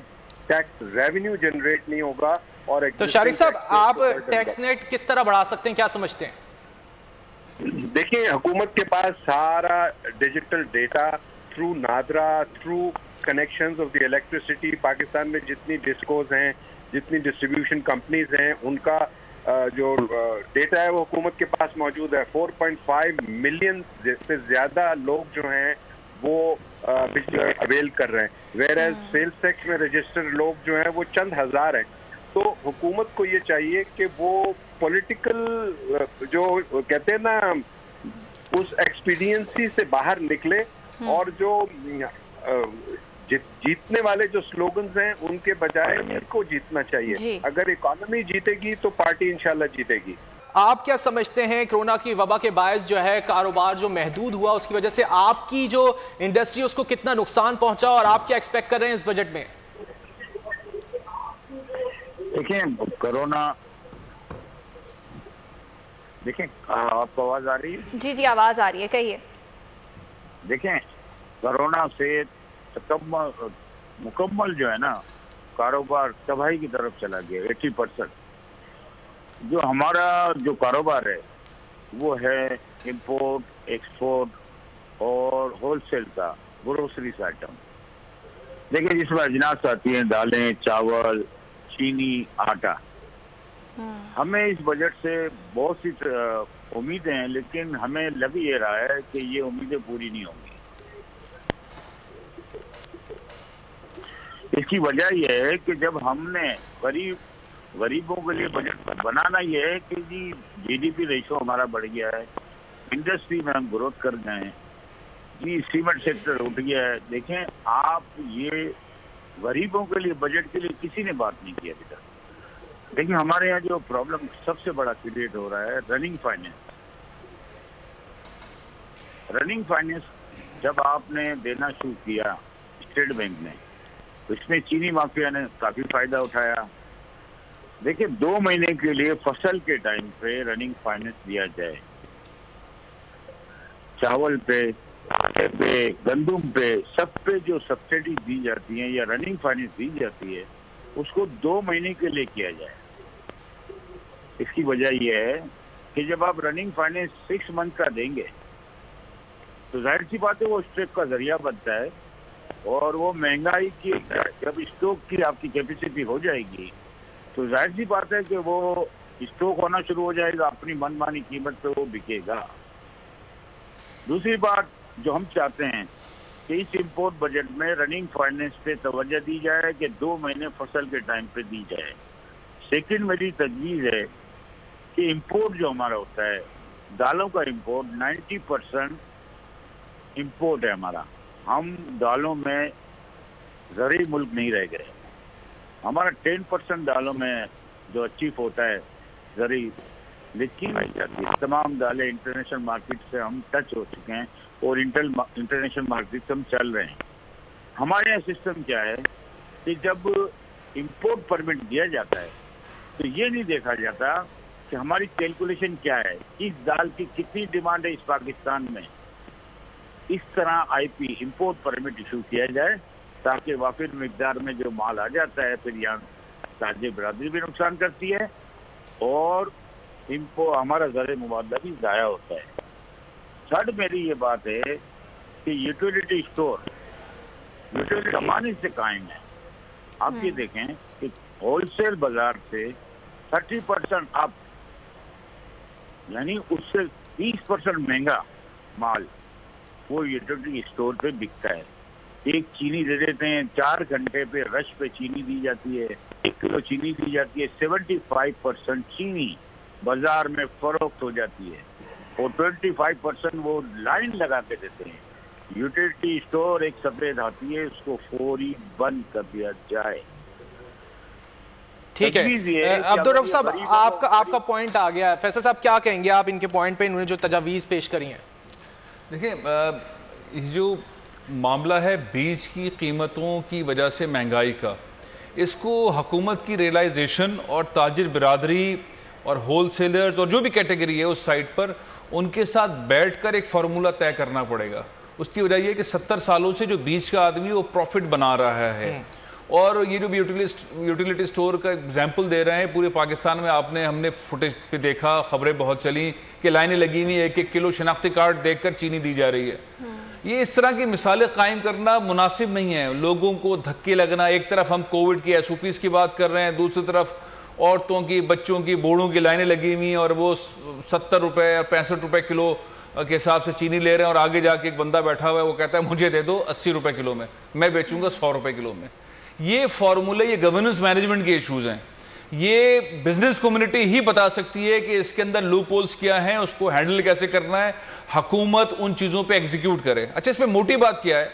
ٹیکس ریونیو جنریٹ نہیں ہوگا. اور تو شارق صاحب آپ ٹیکس نیٹ کس طرح بڑھا سکتے ہیں, کیا سمجھتے ہیں؟ دیکھیں حکومت کے پاس سارا digital data through NADRA, through connections of the electricity, Pakistan میں جتنی ڈسکوز ہیں, جتنی ڈسٹریبیوشن کمپنیز ہیں, ان کا جو ڈیٹا ہے وہ حکومت کے پاس موجود ہے. 4.5 ملین سے زیادہ لوگ جو ہیں وہ بجلی اویل کر رہے ہیں, ویئر ایز سیلز ٹیکس میں رجسٹرڈ لوگ جو ہیں وہ چند ہزار ہیں. تو حکومت کو یہ چاہیے کہ وہ پولیٹیکل جو کہتے ہیں نا اس ایکسپیڈینسی سے باہر نکلے, اور جو جیتنے والے جو سلوگنز ہیں ان کے بجائے ان کو جیتنا چاہیے. اگر اکانومی جیتے گی تو پارٹی انشاءاللہ جیتے گی. آپ کیا سمجھتے ہیں کرونا کی وبا کے باعث جو ہے کاروبار جو محدود ہوا اس کی وجہ سے آپ کی جو انڈسٹری اس کو کتنا نقصان پہنچا, اور آپ کیا ایکسپیکٹ کر رہے ہیں اس بجٹ میں؟ دیکھیں کرونا, دیکھیں آپ کو آواز آ رہی ہے؟ جی جی آواز آ رہی ہے, کہیے. دیکھیں کرونا سے مکمل جو ہے نا کاروبار تباہی کی طرف چلا گیا. 80% جو ہمارا جو کاروبار ہے وہ ہے امپورٹ, ایکسپورٹ اور ہول سیل کا گروسریز آئٹم. دیکھیں جس میں اجناس آتی ہیں, دالیں, چاول, چینی, آٹا. ہمیں اس بجٹ سے بہت سی امیدیں ہیں, لیکن ہمیں لگ یہ رہا ہے کہ یہ امیدیں پوری نہیں ہوں گی. اس کی وجہ یہ ہے کہ جب ہم نے غریبوں کے لیے بجٹ بنانا یہ ہے کہ جی ڈی پی ریشو ہمارا بڑھ گیا ہے, انڈسٹری میں ہم گروتھ کر گئے ہیں, جی سیمنٹ سیکٹر اٹھ گیا ہے. دیکھیں آپ یہ غریبوں کے لیے بجٹ کے لیے کسی نے بات نہیں کی ابھی تک. لیکن ہمارے یہاں جو پرابلم سب سے بڑا کریٹ ہو رہا ہے رننگ فائنینس. رننگ فائنینس جب آپ نے دینا شروع کیا اسٹیٹ بینک نے, اس میں چینی مافیا نے کافی فائدہ اٹھایا. دیکھیں 2 مہینے کے لیے فصل کے ٹائم پہ رننگ فائنینس دیا جائے, چاول پہ, آٹے پہ, گندم پہ, سب پہ جو سبسڈی دی جاتی ہیں یا رننگ فائنینس دی جاتی ہے اس کو 2 مہینے کے لیے کیا جائے. اس کی وجہ یہ ہے کہ جب آپ رننگ فائنینس 6 منتھ کا دیں گے تو ظاہر سی بات ہے وہ اسٹیک کا ذریعہ بنتا ہے, اور وہ مہنگائی کی جب اسٹاک کی آپ کی کیپیسٹی ہو جائے گی تو ظاہر سی بات ہے کہ وہ اسٹاک ہونا شروع ہو جائے گا, اپنی من مانی قیمت پہ وہ بکے گا. دوسری بات جو ہم چاہتے ہیں کہ اس امپورٹ بجٹ میں رننگ فائنینس پہ توجہ دی جائے کہ 2 مہینے فصل کے ٹائم پہ دی جائے. سیکنڈ میری تجویز ہے کہ امپورٹ جو ہمارا ہوتا ہے دالوں کا امپورٹ 90% امپورٹ ہے ہمارا. ہم دالوں میں زرعی ملک نہیں رہ گئے. ہمارا 10% دالوں میں جو اچیو ہوتا ہے زرعی لیکن تمام دالیں انٹرنیشنل مارکیٹ سے ہم ٹچ ہو چکے ہیں اور انٹرنیشنل مارکیٹ سے ہم چل رہے ہیں. ہمارے یہاں سسٹم کیا ہے کہ جب امپورٹ پرمٹ دیا جاتا ہے تو یہ نہیں دیکھا جاتا کہ ہماری کیلکولیشن کیا ہے, اس دال کی کتنی ڈیمانڈ ہے اس پاکستان میں. اس طرح آئی پی امپورٹ پرمٹ ایشو کیا جائے تاکہ وافر مقدار میں جو مال آ جاتا ہے پھر یہاں تاجر برادری بھی نقصان کرتی ہے اور ہمارا زرعی مبادلہ بھی ضائع ہوتا ہے. تھرڈ میری یہ بات ہے کہ یوٹیلیٹی اسٹور یوٹیلیٹی زمانے سے قائم ہے. آپ یہ دیکھیں کہ ہول سیل بازار سے 30% اپ یعنی اس سے 30% مہنگا مال وہ یوٹیلیٹی اسٹور پہ بکتا ہے. ایک چینی دے دیتے ہیں 4 گھنٹے پہ رش پہ چینی دی جاتی ہے, 1 کلو چینی دی جاتی ہے, 75% چینی بازار میں فروخت ہو جاتی ہے اور 25% وہ لائن لگا کے دیتے ہیں. یوٹیلیٹی اسٹور ایک سفید آتی ہے, اس کو فوری بند کر دیا جائے. ٹھیک ہے عبدالرؤف صاحب, آپ کا پوائنٹ آ گیا. فیصل صاحب کیا کہیں گے آپ ان کے پوائنٹ پہ, انہوں نے جو تجاویز پیش کری ہیں؟ دیکھیں جو معاملہ ہے بیج کی قیمتوں کی وجہ سے مہنگائی کا, اس کو حکومت کی ریئلائزیشن اور تاجر برادری اور ہول سیلرز اور جو بھی کیٹیگری ہے اس سائٹ پر ان کے ساتھ بیٹھ کر ایک فارمولہ طے کرنا پڑے گا. اس کی وجہ یہ کہ 70 سالوں سے جو بیج کا آدمی وہ پروفٹ بنا رہا ہے. اور یہ جو یوٹیلیٹی اسٹور کا ایگزامپل دے رہے ہیں پورے پاکستان میں, ہم نے فوٹیج پہ دیکھا, خبریں بہت چلیں کہ لائنیں لگی ہوئی 1-1 کلو شناختی کارڈ دیکھ کر چینی دی جا رہی ہے. یہ اس طرح کی مثالیں قائم کرنا مناسب نہیں ہے. لوگوں کو دھکے لگنا, ایک طرف ہم کووڈ کی SOPs کی بات کر رہے ہیں, دوسری طرف عورتوں کی, بچوں کی, بوڑھوں کی لائنیں لگی ہوئی اور وہ 70 روپے اور 65 روپے کلو کے حساب سے چینی لے رہے ہیں, اور آگے جا کے ایک بندہ بیٹھا ہوا ہے وہ کہتا ہے مجھے دے دو 80 روپے کلو میں بیچوں گا 100 روپے کلو میں. یہ فارمولے, یہ گورننس مینجمنٹ کے ایشوز ہیں. یہ بزنس کمیونٹی ہی بتا سکتی ہے کہ اس کے اندر لوپ ہولز کیا ہیں, اس کو ہینڈل کیسے کرنا ہے. حکومت ان چیزوں پہ ایگزیکیوٹ کرے. اچھا, اس میں موٹی بات کیا ہے,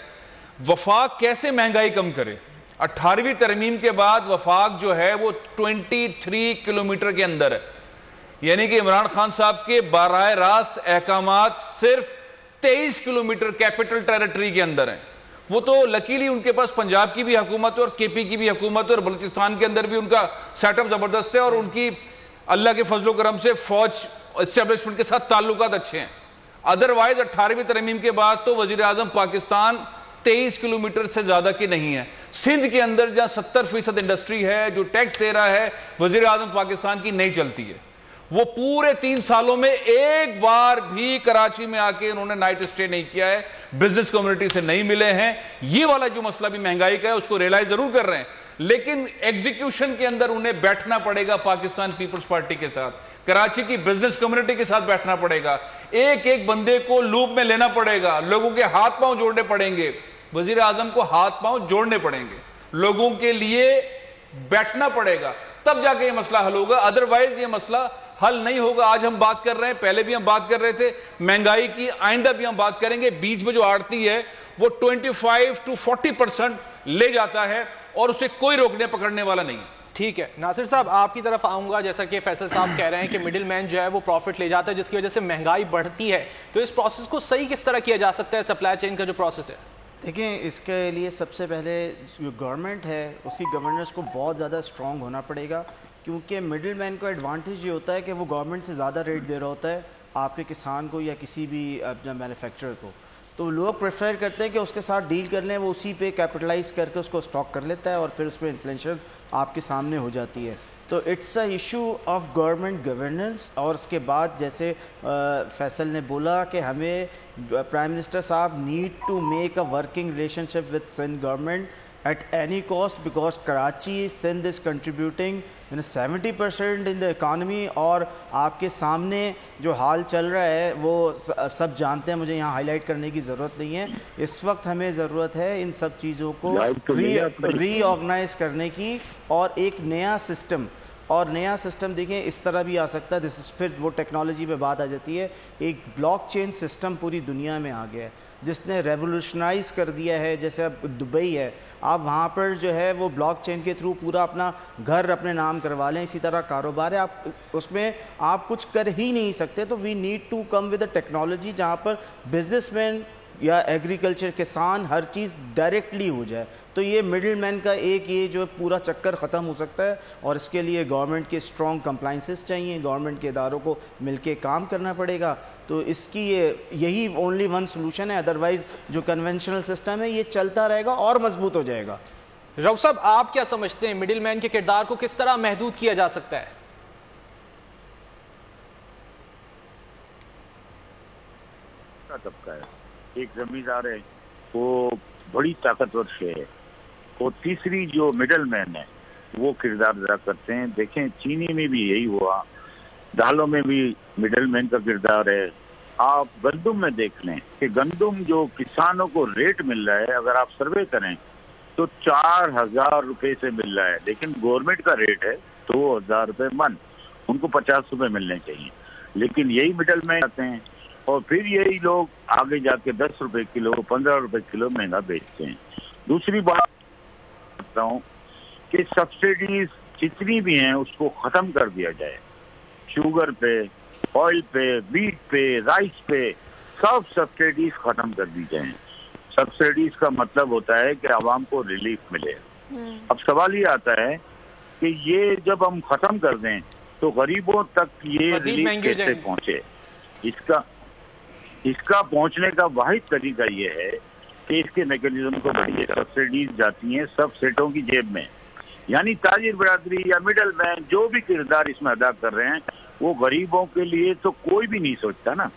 وفاق کیسے مہنگائی کم کرے. 18ویں ترمیم کے بعد وفاق جو ہے وہ 23 کلومیٹر کے اندر ہے, یعنی کہ عمران خان صاحب کے براہ راست احکامات صرف 23 کلومیٹر کیپٹل ٹیریٹری کے اندر ہیں. وہ تو لکیلی ان کے پاس پنجاب کی بھی حکومت ہے اور کے پی کی بھی حکومت ہے اور بلوچستان کے اندر بھی ان کا سیٹ اپ زبردست ہے, اور ان کی اللہ کے فضل و کرم سے فوج اسٹیبلشمنٹ کے ساتھ تعلقات اچھے ہیں. ادروائز 18ویں ترمیم کے بعد تو وزیر اعظم پاکستان 23 کلومیٹر سے زیادہ کی نہیں ہے. سندھ کے اندر جہاں 70% انڈسٹری ہے جو ٹیکس دے رہا ہے, وزیر اعظم پاکستان کی نہیں چلتی ہے. وہ پورے 3 سالوں میں ایک بار بھی کراچی میں آ کے انہوں نے نائٹ اسٹے نہیں کیا ہے, بزنس کمیونٹی سے نہیں ملے ہیں. یہ والا جو مسئلہ بھی مہنگائی کا ہے اس کو ریلائز ضرور کر رہے ہیں, لیکن ایگزیکیوشن کے اندر انہیں بیٹھنا پڑے گا پاکستان پیپلز پارٹی کے ساتھ, کراچی کی بزنس کمیونٹی کے ساتھ بیٹھنا پڑے گا, ایک بندے کو لوپ میں لینا پڑے گا, لوگوں کے ہاتھ پاؤں جوڑنے پڑیں گے. وزیر اعظم کو ہاتھ پاؤں جوڑنے پڑیں گے, لوگوں کے لیے بیٹھنا پڑے گا, تب جا کے یہ مسئلہ حل ہوگا. ادروائز یہ مسئلہ حل نہیں ہوگا. آج ہم بات کر رہے ہیں, پہلے بھی ہم بات کر رہے تھے مہنگائی کی, آئندہ بھی ہم بات کریں گے. بیچ میں جو آڑتی ہے وہ 25 to 40% لے جاتا ہے اور اسے کوئی روکنے پکڑنے والا نہیں. ٹھیک ہے ناصر صاحب, آپ کی طرف آؤں گا. جیسا کہ فیصل صاحب کہہ رہے ہیں کہ مڈل مین جو ہے وہ پروفٹ لے جاتا ہے, جس کی وجہ سے مہنگائی بڑھتی ہے, تو اس پروسیس کو صحیح کس طرح کیا جا سکتا ہے, سپلائی چین کا جو پروسیس ہے؟ دیکھیں, اس کے لیے سب سے پہلے جو گورنمنٹ ہے اس کی گورننس کو بہت زیادہ اسٹرانگ ہونا پڑے گا, کیونکہ مڈل مین کو ایڈوانٹیج یہ ہوتا ہے کہ وہ گورنمنٹ سے زیادہ ریٹ دے رہا ہوتا ہے آپ کے کسان کو یا کسی بھی اپنا مینوفیکچرر کو. تو لوگ پریفر کرتے ہیں کہ اس کے ساتھ ڈیل کر لیں, وہ اسی پہ کیپٹلائز کر کے اس کو اسٹاک کر لیتا ہے اور پھر اس پہ انفلیشن آپ کے سامنے ہو جاتی ہے. تو it's a issue of government governance. اور اس کے بعد جیسے فیصل نے بولا کہ ہمیں پرائم منسٹر صاحب need to make a working relationship with Sindh government at any cost, because Karachi, Sindh is contributing 70% in the economy. اور آپ کے سامنے جو حال چل رہا ہے وہ سب جانتے ہیں، مجھے یہاں ہائی لائٹ کرنے کی ضرورت نہیں ہے. اس وقت ہمیں ضرورت ہے ان سب چیزوں کو ری آرگنائز کرنے کی، اور ایک نیا سسٹم دیکھیں اس طرح بھی آ سکتا ہے. پھر وہ ٹیکنالوجی پہ بات آ جاتی ہے. ایک بلاک چین سسٹم پوری دنیا میں آ گیا ہے جس نے ریولوشنائز کر دیا ہے. جیسے اب دبئی ہے، آپ وہاں پر جو ہے وہ بلاک چین کے تھرو پورا اپنا گھر اپنے نام کروا لیں. اسی طرح کاروبار ہے، آپ اس میں آپ کچھ کر ہی نہیں سکتے. تو we need to come with a technology جہاں پر بزنس مین یا ایگریکلچر کسان ہر چیز ڈائریکٹلی ہو جائے. تو یہ مڈل مین کا ایک یہ جو پورا چکر ختم ہو سکتا ہے، اور اس کے لیے گورنمنٹ کے اسٹرانگ کمپلائنسز چاہیے، گورنمنٹ کے اداروں کو مل کے کام کرنا پڑے گا. تو اس کی یہی اونلی ون سولوشن ہے. ادروائز جو کنونشنل سسٹم ہے یہ چلتا رہے گا اور مضبوط ہو جائے گا. رؤف صاحب، آپ کیا سمجھتے ہیں مڈل مین کے کردار کو کس طرح محدود کیا جا سکتا ہے؟ طبقہ ہے، ایک زمیندار ہے، وہ بڑی طاقتور شے ہے، اور تیسری جو مڈل مین ہے وہ کردار ادا کرتے ہیں. دیکھیں چینی میں بھی یہی ہوا، دالوں میں بھی مڈل مین کا کردار ہے. آپ گندم میں دیکھ لیں کہ گندم جو کسانوں کو ریٹ مل رہا ہے، اگر آپ سروے کریں تو 4,000 روپے سے مل رہا ہے، لیکن گورنمنٹ کا ریٹ ہے 2,000 روپے من. ان کو 50 روپے ملنے چاہیے، لیکن یہی مڈل مین آتے ہیں اور پھر یہی لوگ آگے جا کے 10 روپے کلو 15 روپے کلو مہنگا بیچتے ہیں. دوسری بات کرتا ہوں کہ سبسڈیز جتنی بھی ہیں اس کو ختم کر دیا جائے. شوگر پہ، آئل پہ، ویٹ پہ، رائس پہ، سب سبسڈیز ختم کر دی جائیں. سبسڈیز کا مطلب ہوتا ہے کہ عوام کو ریلیف ملے. اب سوال یہ آتا ہے کہ یہ جب ہم ختم کر دیں تو غریبوں تک یہ ریلیف کیسے پہنچے؟ اس کا پہنچنے کا واحد طریقہ یہ ہے کہ اس کے میکینزم کو بڑھیے. سبسڈیز جاتی ہیں سب سیٹوں کی جیب میں، یعنی تاجر برادری یا مڈل مین جو بھی کردار اس میں ادا کر رہے ہیں وہ غریبوں کے لیے تو کوئی بھی نہیں سوچتا نا.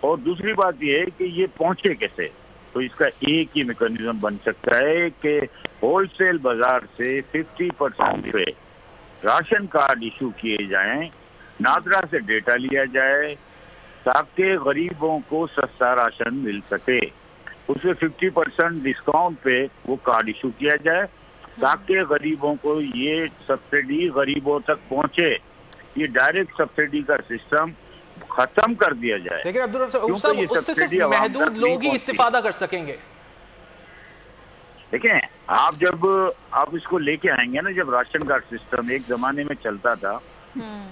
اور دوسری بات یہ ہے کہ یہ پہنچے کیسے؟ تو اس کا ایک ہی میکینزم بن سکتا ہے کہ ہول سیل بازار سے 50% پہ راشن کارڈ ایشو کیے جائیں، نادرا سے ڈیٹا لیا جائے تاکہ غریبوں کو سستا راشن مل سکے. اس میں 50% ڈسکاؤنٹ پہ وہ کارڈ ایشو کیا جائے تاکہ غریبوں کو یہ سبسڈی غریبوں تک پہنچے. یہ ڈائریکٹ سبسڈی کا سسٹم ختم کر دیا جائے. لیکن عبدالرؤف صاحب اس سے صرف محدود لوگ ہی استفادہ کر سکیں گے. دیکھیں جب آپ اس کو لے کے آئیں گے نا، جب راشن کارڈ سسٹم ایک زمانے میں چلتا تھا،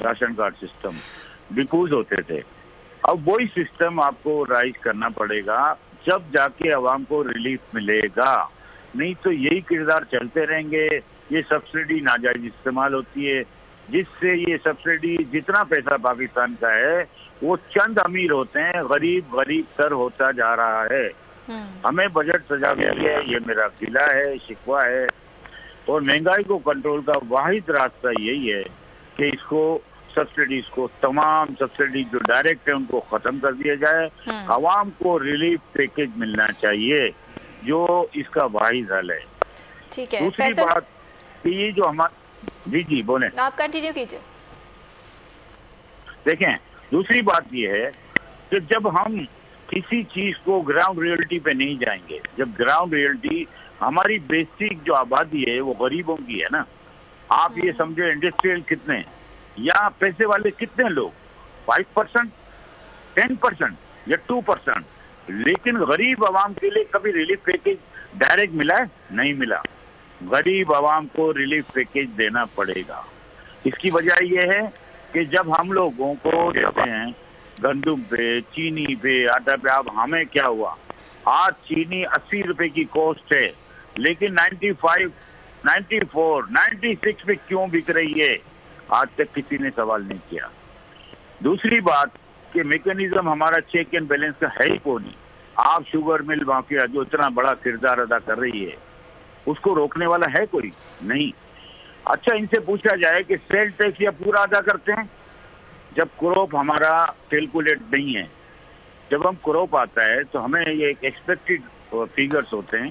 راشن کارڈ سسٹم ڈپوز ہوتے تھے، اب وہی سسٹم آپ کو رائز کرنا پڑے گا جب جا کے عوام کو ریلیف ملے گا. نہیں تو یہی کردار چلتے رہیں گے. یہ سبسڈی ناجائز استعمال ہوتی ہے جس سے یہ سبسڈی جتنا پیسہ پاکستان کا ہے وہ چند امیر ہوتے ہیں، غریب تر ہوتا جا رہا ہے. ہمیں بجٹ سجا دیا گیا ہے، یہ میرا گلہ ہے، شکوہ ہے. اور مہنگائی کو کنٹرول کا واحد راستہ یہی ہے کہ اس کو سبسڈیز کو، تمام سبسڈی جو ڈائریکٹ ہے ان کو ختم کر دیا جائے. عوام کو ریلیف پیکج ملنا چاہیے جو اس کا واحد حل ہے. ٹھیک ہے. دوسری بات کہ یہ جو ہمارا جی بولیں، آپ کنٹینیو کیجئے. دیکھیں دوسری بات یہ ہے کہ جب ہم کسی چیز کو گراؤنڈ ریئلٹی پہ نہیں جائیں گے، جب گراؤنڈ ریئلٹی ہماری بیسک جو آبادی ہے وہ غریبوں کی ہے نا. آپ یہ سمجھے انڈسٹریل کتنے ہیں یا پیسے والے کتنے لوگ، 5%، 10% یا 2%، لیکن غریب عوام کے لیے کبھی ریلیف پیکج ڈائریکٹ ملا ہے؟ نہیں ملا. غریب عوام کو ریلیف پیکج دینا پڑے گا. اس کی وجہ یہ ہے کہ جب ہم لوگوں کو دیتے ہیں گندم پہ، چینی پہ، آٹا پہ، اب ہمیں کیا ہوا؟ آج چینی 80 روپے کی کوسٹ ہے لیکن 95، 94، 96 پہ کیوں بک رہی ہے؟ آج تک کسی نے سوال نہیں کیا. دوسری بات کہ میکینزم ہمارا چیک اینڈ بیلنس کا ہے ہی کو نہیں. آپ شوگر مل مافیا جو اتنا بڑا کردار ادا کر رہی ہے اس کو روکنے والا ہے کوئی نہیں. اچھا ان سے پوچھا جائے کہ سیل ٹیکس یا پورا ادا کرتے ہیں؟ جب کروپ ہمارا کیلکولیٹ نہیں ہے، جب ہم کروپ آتا ہے تو ہمیں یہ ایک ایکسپیکٹڈ فیگرز ہوتے ہیں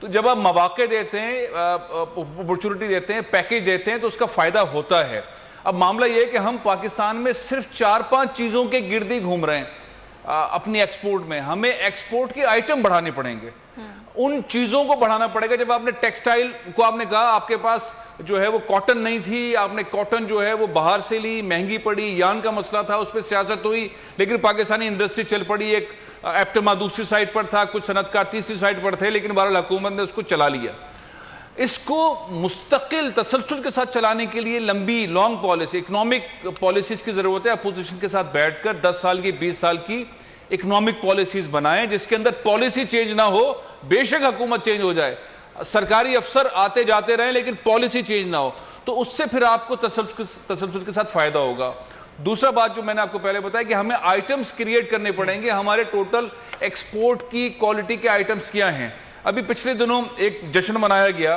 تو جب آپ مواقع دیتے ہیں، اپرچونٹی دیتے ہیں، پیکیج دیتے ہیں تو اس کا فائدہ ہوتا ہے۔ اب معاملہ یہ ہے کہ ہم پاکستان میں صرف 4-5 چیزوں کے گرد ہی گھوم رہے ہیں اپنی ایکسپورٹ میں۔ ہمیں ایکسپورٹ کے آئٹم بڑھانے پڑیں گے، ان چیزوں کو بڑھانا پڑے گا۔ جب آپ نے ٹیکسٹائل کو آپ نے کہا آپ کے پاس جو ہے وہ کاٹن نہیں تھی، آپ نے کاٹن جو ہے وہ باہر سے لی، مہنگی پڑی، یان کا مسئلہ تھا، اس پہ سیاست ہوئی، لیکن پاکستانی انڈسٹری چل پڑی۔ ایک ایپٹما دوسری سائٹ پر تھا، کچھ صنعت کار تیسری سائٹ پر تھے، لیکن بہرحال حکومت نے اس کو چلا لیا۔ اس کو مستقل تسلسل کے ساتھ چلانے کے لیے لمبی لانگ پالیسی، اکنامک پالیسیز کی ضرورت ہے۔ اپوزیشن کے ساتھ بیٹھ کر 10 سال کی 20 سال کی اکنامک پالیسیز بنائیں جس کے اندر پالیسی چینج نہ ہو، بے شک حکومت چینج ہو جائے، سرکاری افسر آتے جاتے رہیں، لیکن پالیسی چینج نہ ہو، تو اس سے پھر آپ کو تسلسل کے ساتھ فائدہ ہوگا۔ دوسرا بات جو میں نے آپ کو پہلے بتایا کہ ہمیں آئٹمز کریٹ کرنے پڑیں گے۔ ہمارے ٹوٹل ایکسپورٹ کی کوالٹی کے آئٹمز کیا ہیں؟ ابھی پچھلے دنوں ایک جشن منایا گیا،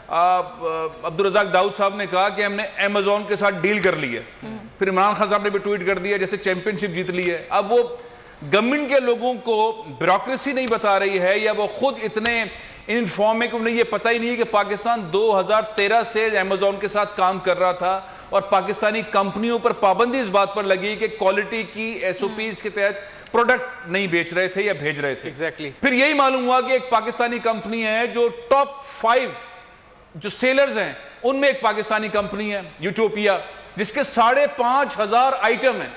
عبدالرزاق داؤد صاحب نے کہا کہ ہم نے ایمیزون کے ساتھ ڈیل کر لی ہے، پھر عمران خان صاحب نے بھی ٹویٹ کر دیا جیسے چیمپئن شپ جیت لی ہے۔ اب وہ گورنمنٹ کے لوگوں کو بیوروکریسی نہیں بتا رہی ہے، یا وہ خود اتنے انفارم ہے کہ انہیں یہ پتہ ہی نہیں ہے کہ پاکستان 2013 سے ایمیزون کے ساتھ کام کر رہا تھا، اور پاکستانی کمپنیوں پر پابندی اس بات پر لگی کہ کوالٹی کی SOPs کے تحت پروڈکٹ نہیں بیچ رہے تھے یا بھیج رہے تھے۔ پھر یہی معلوم ہوا کہ ایک پاکستانی کمپنی ہے جو ٹاپ 5 جو سیلرز ہیں ان میں ایک پاکستانی کمپنی ہے یوٹوپیا، جس کے 5,500 آئٹم ہیں۔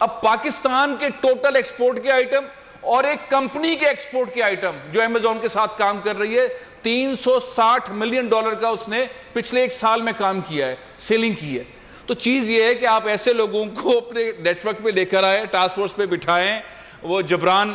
اب پاکستان کے ٹوٹل ایکسپورٹ کے آئٹم اور ایک کمپنی کے ایکسپورٹ کے آئٹم جو ایمیزون کے ساتھ کام کر رہی ہے، $360 ملین کا اس نے پچھلے 1 سال میں کام کیا ہے، سیلنگ کی ہے۔ تو چیز یہ ہے کہ آپ ایسے لوگوں کو اپنے نیٹ ورک پہ لے کر آئے، ٹاسک فورس پہ بٹھائیں، وہ جبران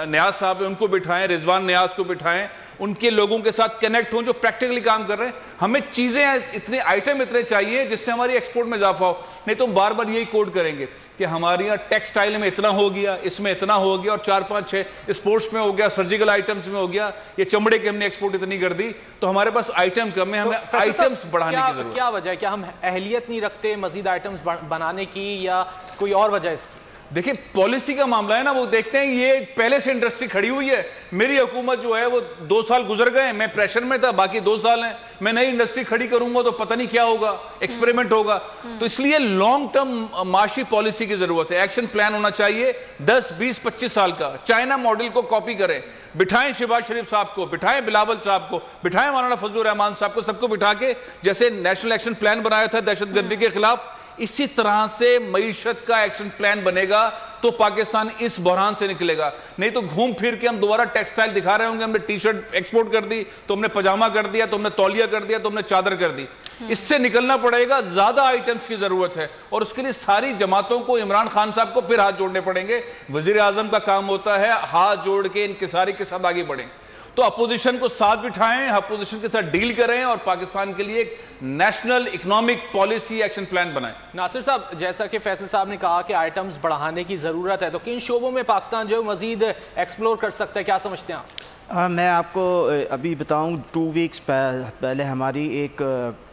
نیاز صاحب ان کو بٹھائیں، رضوان نیاز کو بٹھائیں، ان کے لوگوں کے ساتھ کنیکٹ ہوں جو پریکٹیکلی کام کر رہے ہیں۔ ہمیں چیزیں اتنے آئٹم اتنے چاہیے جس سے ہماری ایکسپورٹ میں اضافہ ہو، نہیں تو بار بار یہی کوڈ کریں گے کہ ہماری یہاں ٹیکسٹائل میں اتنا ہو گیا، اس میں اتنا ہو گیا، اور 4-5-6 اسپورٹس میں ہو گیا، سرجیکل آئٹمز میں ہو گیا، یہ چمڑے کے ہم نے ایکسپورٹ اتنی کر دی، تو ہمارے پاس آئٹم کم ہے، ہمیں آئٹمز بڑھانے کی ضرورت ہے۔ کیا وجہ ہے؟ کیا ہم اہلیت نہیں رکھتے مزید آئٹمز بنانے کی، یا کوئی اور وجہ اس کی؟ دیکھیں پالیسی کا معاملہ ہے نا، وہ دیکھتے ہیں یہ پہلے سے انڈسٹری کھڑی ہوئی ہے، میری حکومت جو ہے وہ 2 سال گزر گئے، میں پریشر میں تھا، باقی 2 سال ہیں، میں نئی انڈسٹری کھڑی کروں گا تو پتہ نہیں کیا ہوگا، ایکسپیریمنٹ ہوگا۔ تو اس لیے لانگ ٹرم معاشی پالیسی کی ضرورت ہے، ایکشن پلان ہونا چاہیے 10, 20, 25 سال کا۔ چائنا ماڈل کو کاپی کریں، بٹھائیں شہباز شریف صاحب کو، بٹھائیں بلاول صاحب کو، بٹھائیں مولانا فضل الرحمان صاحب کو، سب کو بٹھا کے جیسے نیشنل ایکشن پلان بنایا تھا دہشت گردی کے خلاف، اسی طرح سے معیشت کا ایکشن پلان بنے گا تو پاکستان اس بحران سے نکلے گا۔ نہیں تو گھوم پھر کے ہم دوبارہ ٹیکسٹائل دکھا رہے ہوں گے، ہم نے ٹی شرٹ ایکسپورٹ کر دی تو ہم نے پجامہ کر دیا، تو ہم نے تولیہ کر دیا، تو ہم نے چادر کر دی۔ اس سے نکلنا پڑے گا، زیادہ آئٹمز کی ضرورت ہے، اور اس کے لیے ساری جماعتوں کو، عمران خان صاحب کو پھر ہاتھ جوڑنے پڑیں گے۔ وزیر اعظم کا کام ہوتا ہے ہاتھ جوڑ کے انکساری کے ساتھ آگے بڑھیں، تو اپوزیشن کو ساتھ بٹھائیں، اپوزیشن کے ساتھ ڈیل کریں، اور پاکستان کے لیے ایک national economic policy action plan بنائیں۔ ناصر صاحب، جیسا کہ فیصل صاحب نے کہا کہ آئٹمز بڑھانے کی ضرورت ہے، تو کن شعبوں میں پاکستان جو ہے مزید ایکسپلور کر سکتا ہے، کیا سمجھتے ہیں آپ؟ میں آپ کو ابھی بتاؤں 2 ویکس پہلے ہماری ایک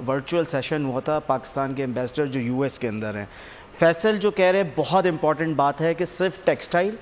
ورچوئل سیشن ہوا تھا پاکستان کے ایمبیسڈر جو US کے اندر ہیں۔ فیصل جو کہہ رہے بہت امپورٹنٹ بات ہے کہ صرف ٹیکسٹائل،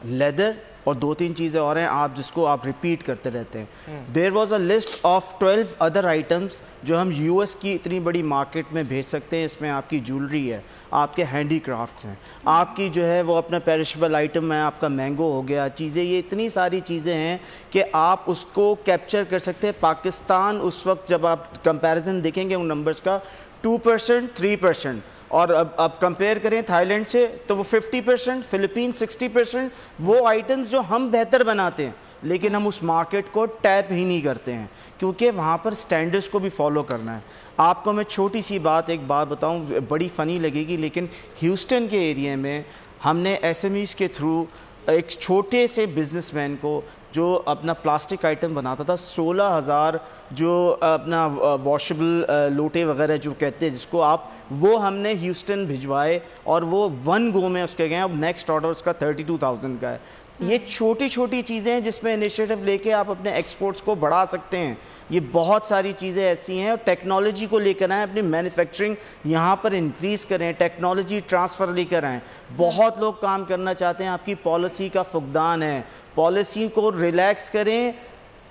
لیدر اور 2-3 چیزیں اور ہیں آپ جس کو آپ ریپیٹ کرتے رہتے ہیں۔ There was a list of 12 other items جو ہم US کی اتنی بڑی مارکیٹ میں بھیج سکتے ہیں۔ اس میں آپ کی جولری ہے، آپ کے ہینڈی کرافٹس ہیں، آپ کی جو ہے وہ اپنا پیرشبل آئٹم ہے، آپ کا مینگو ہو گیا، چیزیں، یہ اتنی ساری چیزیں ہیں کہ آپ اس کو کیپچر کر سکتے ہیں۔ پاکستان اس وقت جب آپ کمپیریزن دیکھیں گے ان نمبرز کا 2%، 3%، اور اب کمپیئر کریں تھائی لینڈ سے تو وہ 50%، فلپین 60%، وہ آئٹمز جو ہم بہتر بناتے ہیں لیکن ہم اس مارکیٹ کو ٹیپ ہی نہیں کرتے ہیں کیونکہ وہاں پر سٹینڈرڈز کو بھی فالو کرنا ہے۔ آپ کو میں چھوٹی سی ایک بات بتاؤں، بڑی فنی لگے گی، لیکن ہیوسٹن کے ایریا میں ہم نے SMEs کے تھرو ایک چھوٹے سے بزنس مین کو جو اپنا پلاسٹک آئٹم بناتا تھا، 16,000 جو اپنا واشبل لوٹے وغیرہ جو کہتے ہیں جس کو آپ، وہ ہم نے ہیوسٹن بھجوائے اور وہ 1 گو میں اس کے گئے۔ اب نیکسٹ آرڈر اس کا 32,000 کا ہے۔ یہ چھوٹی چھوٹی چیزیں ہیں جس میں انیشیٹو لے کے آپ اپنے ایکسپورٹس کو بڑھا سکتے ہیں۔ یہ بہت ساری چیزیں ایسی ہیں، اور ٹیکنالوجی کو لے کر آئیں، اپنی مینوفیکچرنگ یہاں پر انکریز کریں، ٹیکنالوجی ٹرانسفر لے کر آئیں۔ بہت لوگ کام کرنا چاہتے ہیں، آپ کی پالیسی کا فقدان ہے، پالیسی کو ریلیکس کریں،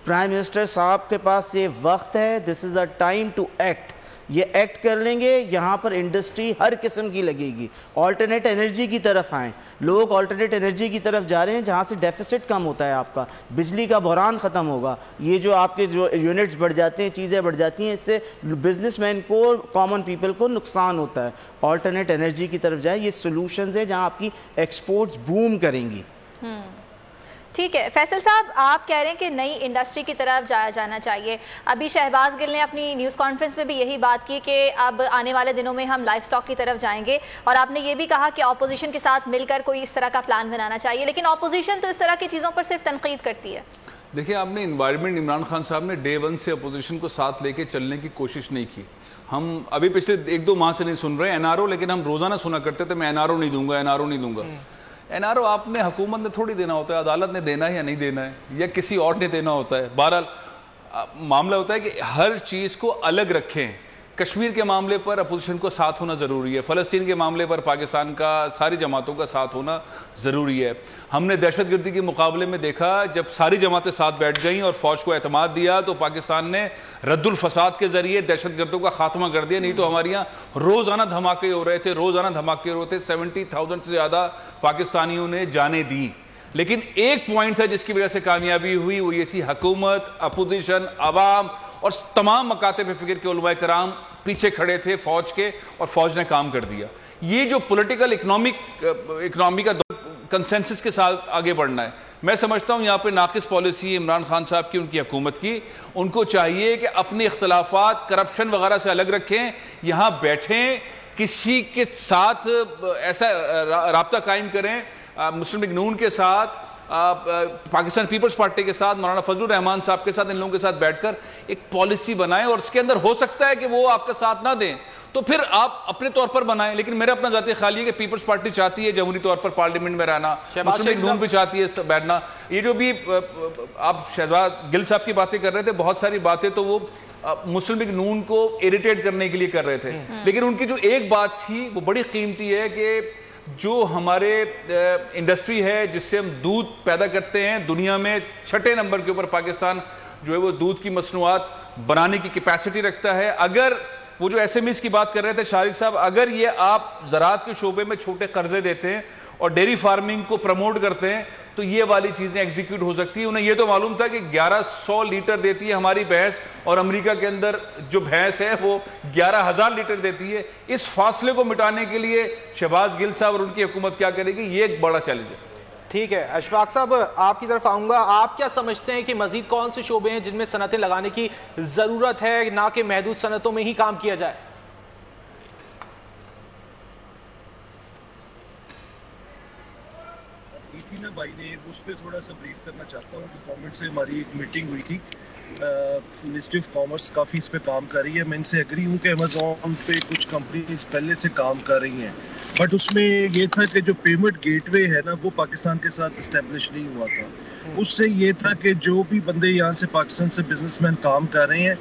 پرائم منسٹر صاحب کے پاس یہ وقت ہے, دس از اے ٹائم ٹو ایکٹ. یہ ایکٹ کر لیں گے, یہاں پر انڈسٹری ہر قسم کی لگے گی. آلٹرنیٹ انرجی کی طرف آئیں, لوگ آلٹرنیٹ انرجی کی طرف جا رہے ہیں جہاں سے ڈیفیسٹ کم ہوتا ہے آپ کا, بجلی کا بحران ختم ہوگا. یہ جو آپ کے جو یونٹس بڑھ جاتے ہیں, چیزیں بڑھ جاتی ہیں, اس سے بزنس مین کو, کامن پیپل کو نقصان ہوتا ہے. آلٹرنیٹ انرجی کی طرف جائیں, یہ سولوشنز ہیں جہاں آپ کی ایکسپورٹس بوم کریں گی. ٹھیک ہے فیصل صاحب, آپ کہہ رہے ہیں کہ نئی انڈسٹری کی طرف جایا جانا چاہیے. ابھی شہباز گل نے اپنی نیوز کانفرنس میں بھی یہی بات کی کہ اب آنے والے دنوں میں ہم لائف سٹاک کی طرف جائیں گے, اور آپ نے یہ بھی کہا کہ اپوزیشن کے ساتھ مل کر کوئی اس طرح کا پلان بنانا چاہیے. لیکن اپوزیشن تو اس طرح کی چیزوں پر صرف تنقید کرتی ہے. دیکھیں, آپ نے انوائرمنٹ, عمران خان صاحب نے ڈے ون سے اپوزیشن کو ساتھ لے کے چلنے کی کوشش نہیں کی. ہم ابھی پچھلے 1-2 ماہ سے نہیں سن رہے این آر او, لیکن ہم روزانہ سنا کرتے تھے میں این آر او نہیں دوں گا, این آر او نہیں دوں گا. این آر او آپ نے, حکومت نے تھوڑی دینا ہوتا ہے, عدالت نے دینا ہے یا نہیں دینا ہے, یا کسی اور نے دینا ہوتا ہے. بہرحال معاملہ ہوتا ہے کہ ہر چیز کو الگ رکھیں. کشمیر کے معاملے پر اپوزیشن کو ساتھ ہونا ضروری ہے, فلسطین کے معاملے پر پاکستان کا ساری جماعتوں کا ساتھ ہونا ضروری ہے. ہم نے دہشت گردی کے مقابلے میں دیکھا, جب ساری جماعتیں ساتھ بیٹھ گئیں اور فوج کو اعتماد دیا تو پاکستان نے رد الفساد کے ذریعے دہشت گردوں کا خاتمہ کر دیا. نہیں تو ہمارے یہاں روزانہ دھماکے ہو رہے تھے, روزانہ دھماکے ہو رہے تھے. 70,000 سے زیادہ پاکستانیوں نے جانیں دی. لیکن ایک پوائنٹ تھا جس کی وجہ سے کامیابی ہوئی, وہ یہ تھی حکومت, اپوزیشن, عوام اور تمام مکاتب فکر کے علماء کرام پیچھے کھڑے تھے فوج کے, اور فوج نے کام کر دیا. یہ جو پولیٹیکل اکنامی کا کنسنسس کے ساتھ آگے بڑھنا ہے, میں سمجھتا ہوں یہاں پہ ناقص پالیسی عمران خان صاحب کی, ان کی حکومت کی. ان کو چاہیے کہ اپنے اختلافات, کرپشن وغیرہ سے الگ رکھیں, یہاں بیٹھیں, کسی کے ساتھ ایسا رابطہ قائم کریں, مسلم لیگ نون کے ساتھ, پاکستان پیپلز پارٹی کے ساتھ, مولانا فضل الرحمان صاحب کے ساتھ, ان لوگوں کے ساتھ بیٹھ کر ایک پالیسی بنائیں. اور اس کے اندر ہو سکتا ہے کہ وہ آپ کا ساتھ نہ دیں تو پھر آپ اپنے طور پر بنائیں. لیکن میرا اپنا ذاتی خیال یہ کہ پیپلز پارٹی چاہتی ہے جمہوری طور پر پارلیمنٹ میں رہنا, مسلم لیگ نون بھی چاہتی ہے بیٹھنا. یہ جو بھی آپ شہباز گل صاحب کی باتیں کر رہے تھے, بہت ساری باتیں تو وہ مسلم لیگ نون کو اریٹیٹ کرنے کے لیے کر رہے تھے, لیکن ان کی جو ایک بات تھی وہ بڑی قیمتی ہے کہ جو ہمارے انڈسٹری ہے جس سے ہم دودھ پیدا کرتے ہیں, دنیا میں 6 نمبر کے اوپر پاکستان جو ہے وہ دودھ کی مصنوعات بنانے کی کیپیسٹی رکھتا ہے. اگر وہ جو ایس ایم ایز کی بات کر رہے تھے شارق صاحب, اگر یہ آپ زراعت کے شعبے میں چھوٹے قرضے دیتے ہیں اور ڈیری فارمنگ کو پروموٹ کرتے ہیں تو یہ والی چیزیں ایگزیکیوٹ ہو سکتی ہیں. انہیں یہ تو معلوم تھا کہ 1100 لیٹر دیتی ہے ہماری بھینس, اور امریکہ کے اندر جو بھینس ہے وہ 11,000 لیٹر دیتی ہے. اس فاصلے کو مٹانے کے لیے شہباز گل صاحب اور ان کی حکومت کیا کرے گی, یہ ایک بڑا چیلنج ہے. ٹھیک ہے اشفاق صاحب, آپ کی طرف آؤں گا. آپ کیا سمجھتے ہیں کہ مزید کون سے شعبے ہیں جن میں صنعتیں لگانے کی ضرورت ہے, نہ کہ محدود صنعتوں میں ہی کام کیا جائے؟ بھائی نے اس پہ تھوڑا سا بریف کرنا چاہتا ہوں کہ گورنمنٹ سے ہماری ایک میٹنگ ہوئی تھی, منسٹری آف کامرس کافی اس پہ کام کر رہی ہے. میں ان سے ایگری ہوں کہ امیزون پہ کچھ کمپنیز پہلے سے کام کر رہی ہیں, بٹ اس میں یہ تھا کہ جو پیمنٹ گیٹ وے ہے نا وہ پاکستان کے ساتھ اسٹیبلش نہیں ہوا تھا. اس سے یہ تھا کہ جو بھی بندے یہاں سے پاکستان سے بزنس مین کام کر رہے ہیں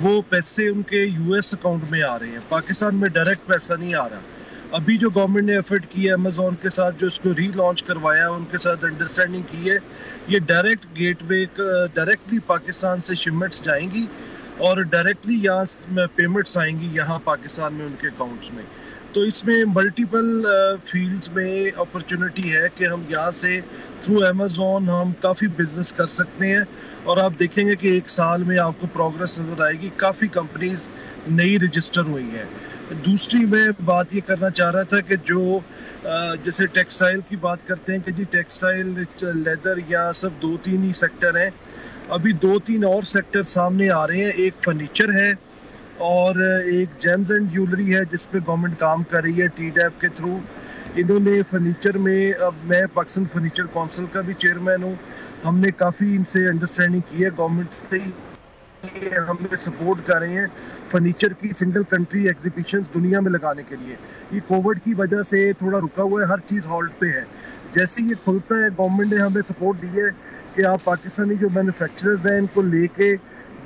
وہ پیسے ان کے یو ایس اکاؤنٹ میں آ رہے ہیں, پاکستان میں ڈائریکٹ پیسہ نہیں آ رہا. ابھی جو گورنمنٹ نے ایفرٹ کی ہے امیزون کے ساتھ, جو اس کو ری لانچ کروایا, ان کے ساتھ انڈرسٹینڈنگ کی ہے, یہ ڈائریکٹ گیٹ وے ڈائریکٹلی پاکستان سے شپمنٹس جائیں گی اور ڈائریکٹلی یہاں پیمنٹس آئیں گی یہاں پاکستان میں ان کے اکاؤنٹس میں. تو اس میں ملٹیپل فیلڈز میں اپرچونٹی ہے کہ ہم یہاں سے تھرو امیزون ہم کافی بزنس کر سکتے ہیں, اور آپ دیکھیں گے کہ 1 سال میں آپ کو پروگرس نظر آئے گی, کافی کمپنیز نئی رجسٹر ہوئی ہیں. دوسری میں بات یہ کرنا چاہ رہا تھا کہ جو جیسے ٹیکسٹائل کی بات کرتے ہیں کہ جی ٹیکسٹائل, لیدر یا سب 2-3 ہی سیکٹر ہیں. ابھی 2-3 اور سیکٹر سامنے آ رہے ہیں. ایک فرنیچر ہے اور ایک جیمز اینڈ جیولری ہے جس پہ گورنمنٹ کام کر رہی ہے ٹی ڈیپ کے تھرو. انہوں نے فرنیچر میں, اب میں پاکستان فرنیچر کونسل کا بھی چیئرمین ہوں, ہم نے کافی ان سے انڈرسٹینڈنگ کی ہے گورنمنٹ سے, ہم نے سپورٹ کر رہے ہیں فرنیچر کی سنگل کنٹری ایگزیبیشنز دنیا میں لگانے کے لیے. یہ کووڈ کی وجہ سے تھوڑا رکا ہوا ہے, ہر چیز ہالٹ پہ ہے. جیسے یہ کھلتا ہے گورنمنٹ نے ہمیں سپورٹ دی ہے کہ آپ پاکستانی جو مینوفیکچررز ہیں ان کو لے کے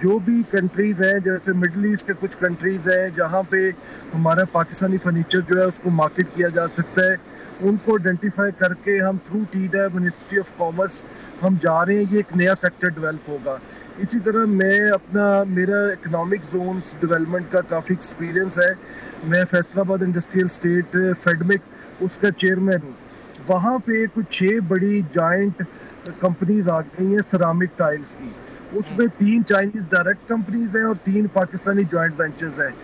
جو بھی کنٹریز ہیں, جیسے مڈل ایسٹ کے کچھ کنٹریز ہیں جہاں پہ ہمارا پاکستانی فرنیچر جو ہے اس کو مارکیٹ کیا جا سکتا ہے, ان کو آئیڈینٹیفائی کر کے ہم through T ڈیب ministry of commerce ہم جا رہے ہیں. یہ ایک نیا سیکٹر ڈیولپ ہوگا. اسی طرح میرا اکنامک زونز ڈیولپمنٹ کا کافی ایکسپیرینس ہے. میں فیصل آباد انڈسٹریل اسٹیٹ فیڈمک اس کا چیئرمین ہوں. وہاں پہ کچھ 6 بڑی جائنٹ کمپنیز آ گئی ہیں سرامک ٹائلز کی. اس میں 3 چائنیز ڈائریکٹ کمپنیز ہیں اور 3 پاکستانی جوائنٹ وینچرز ہیں.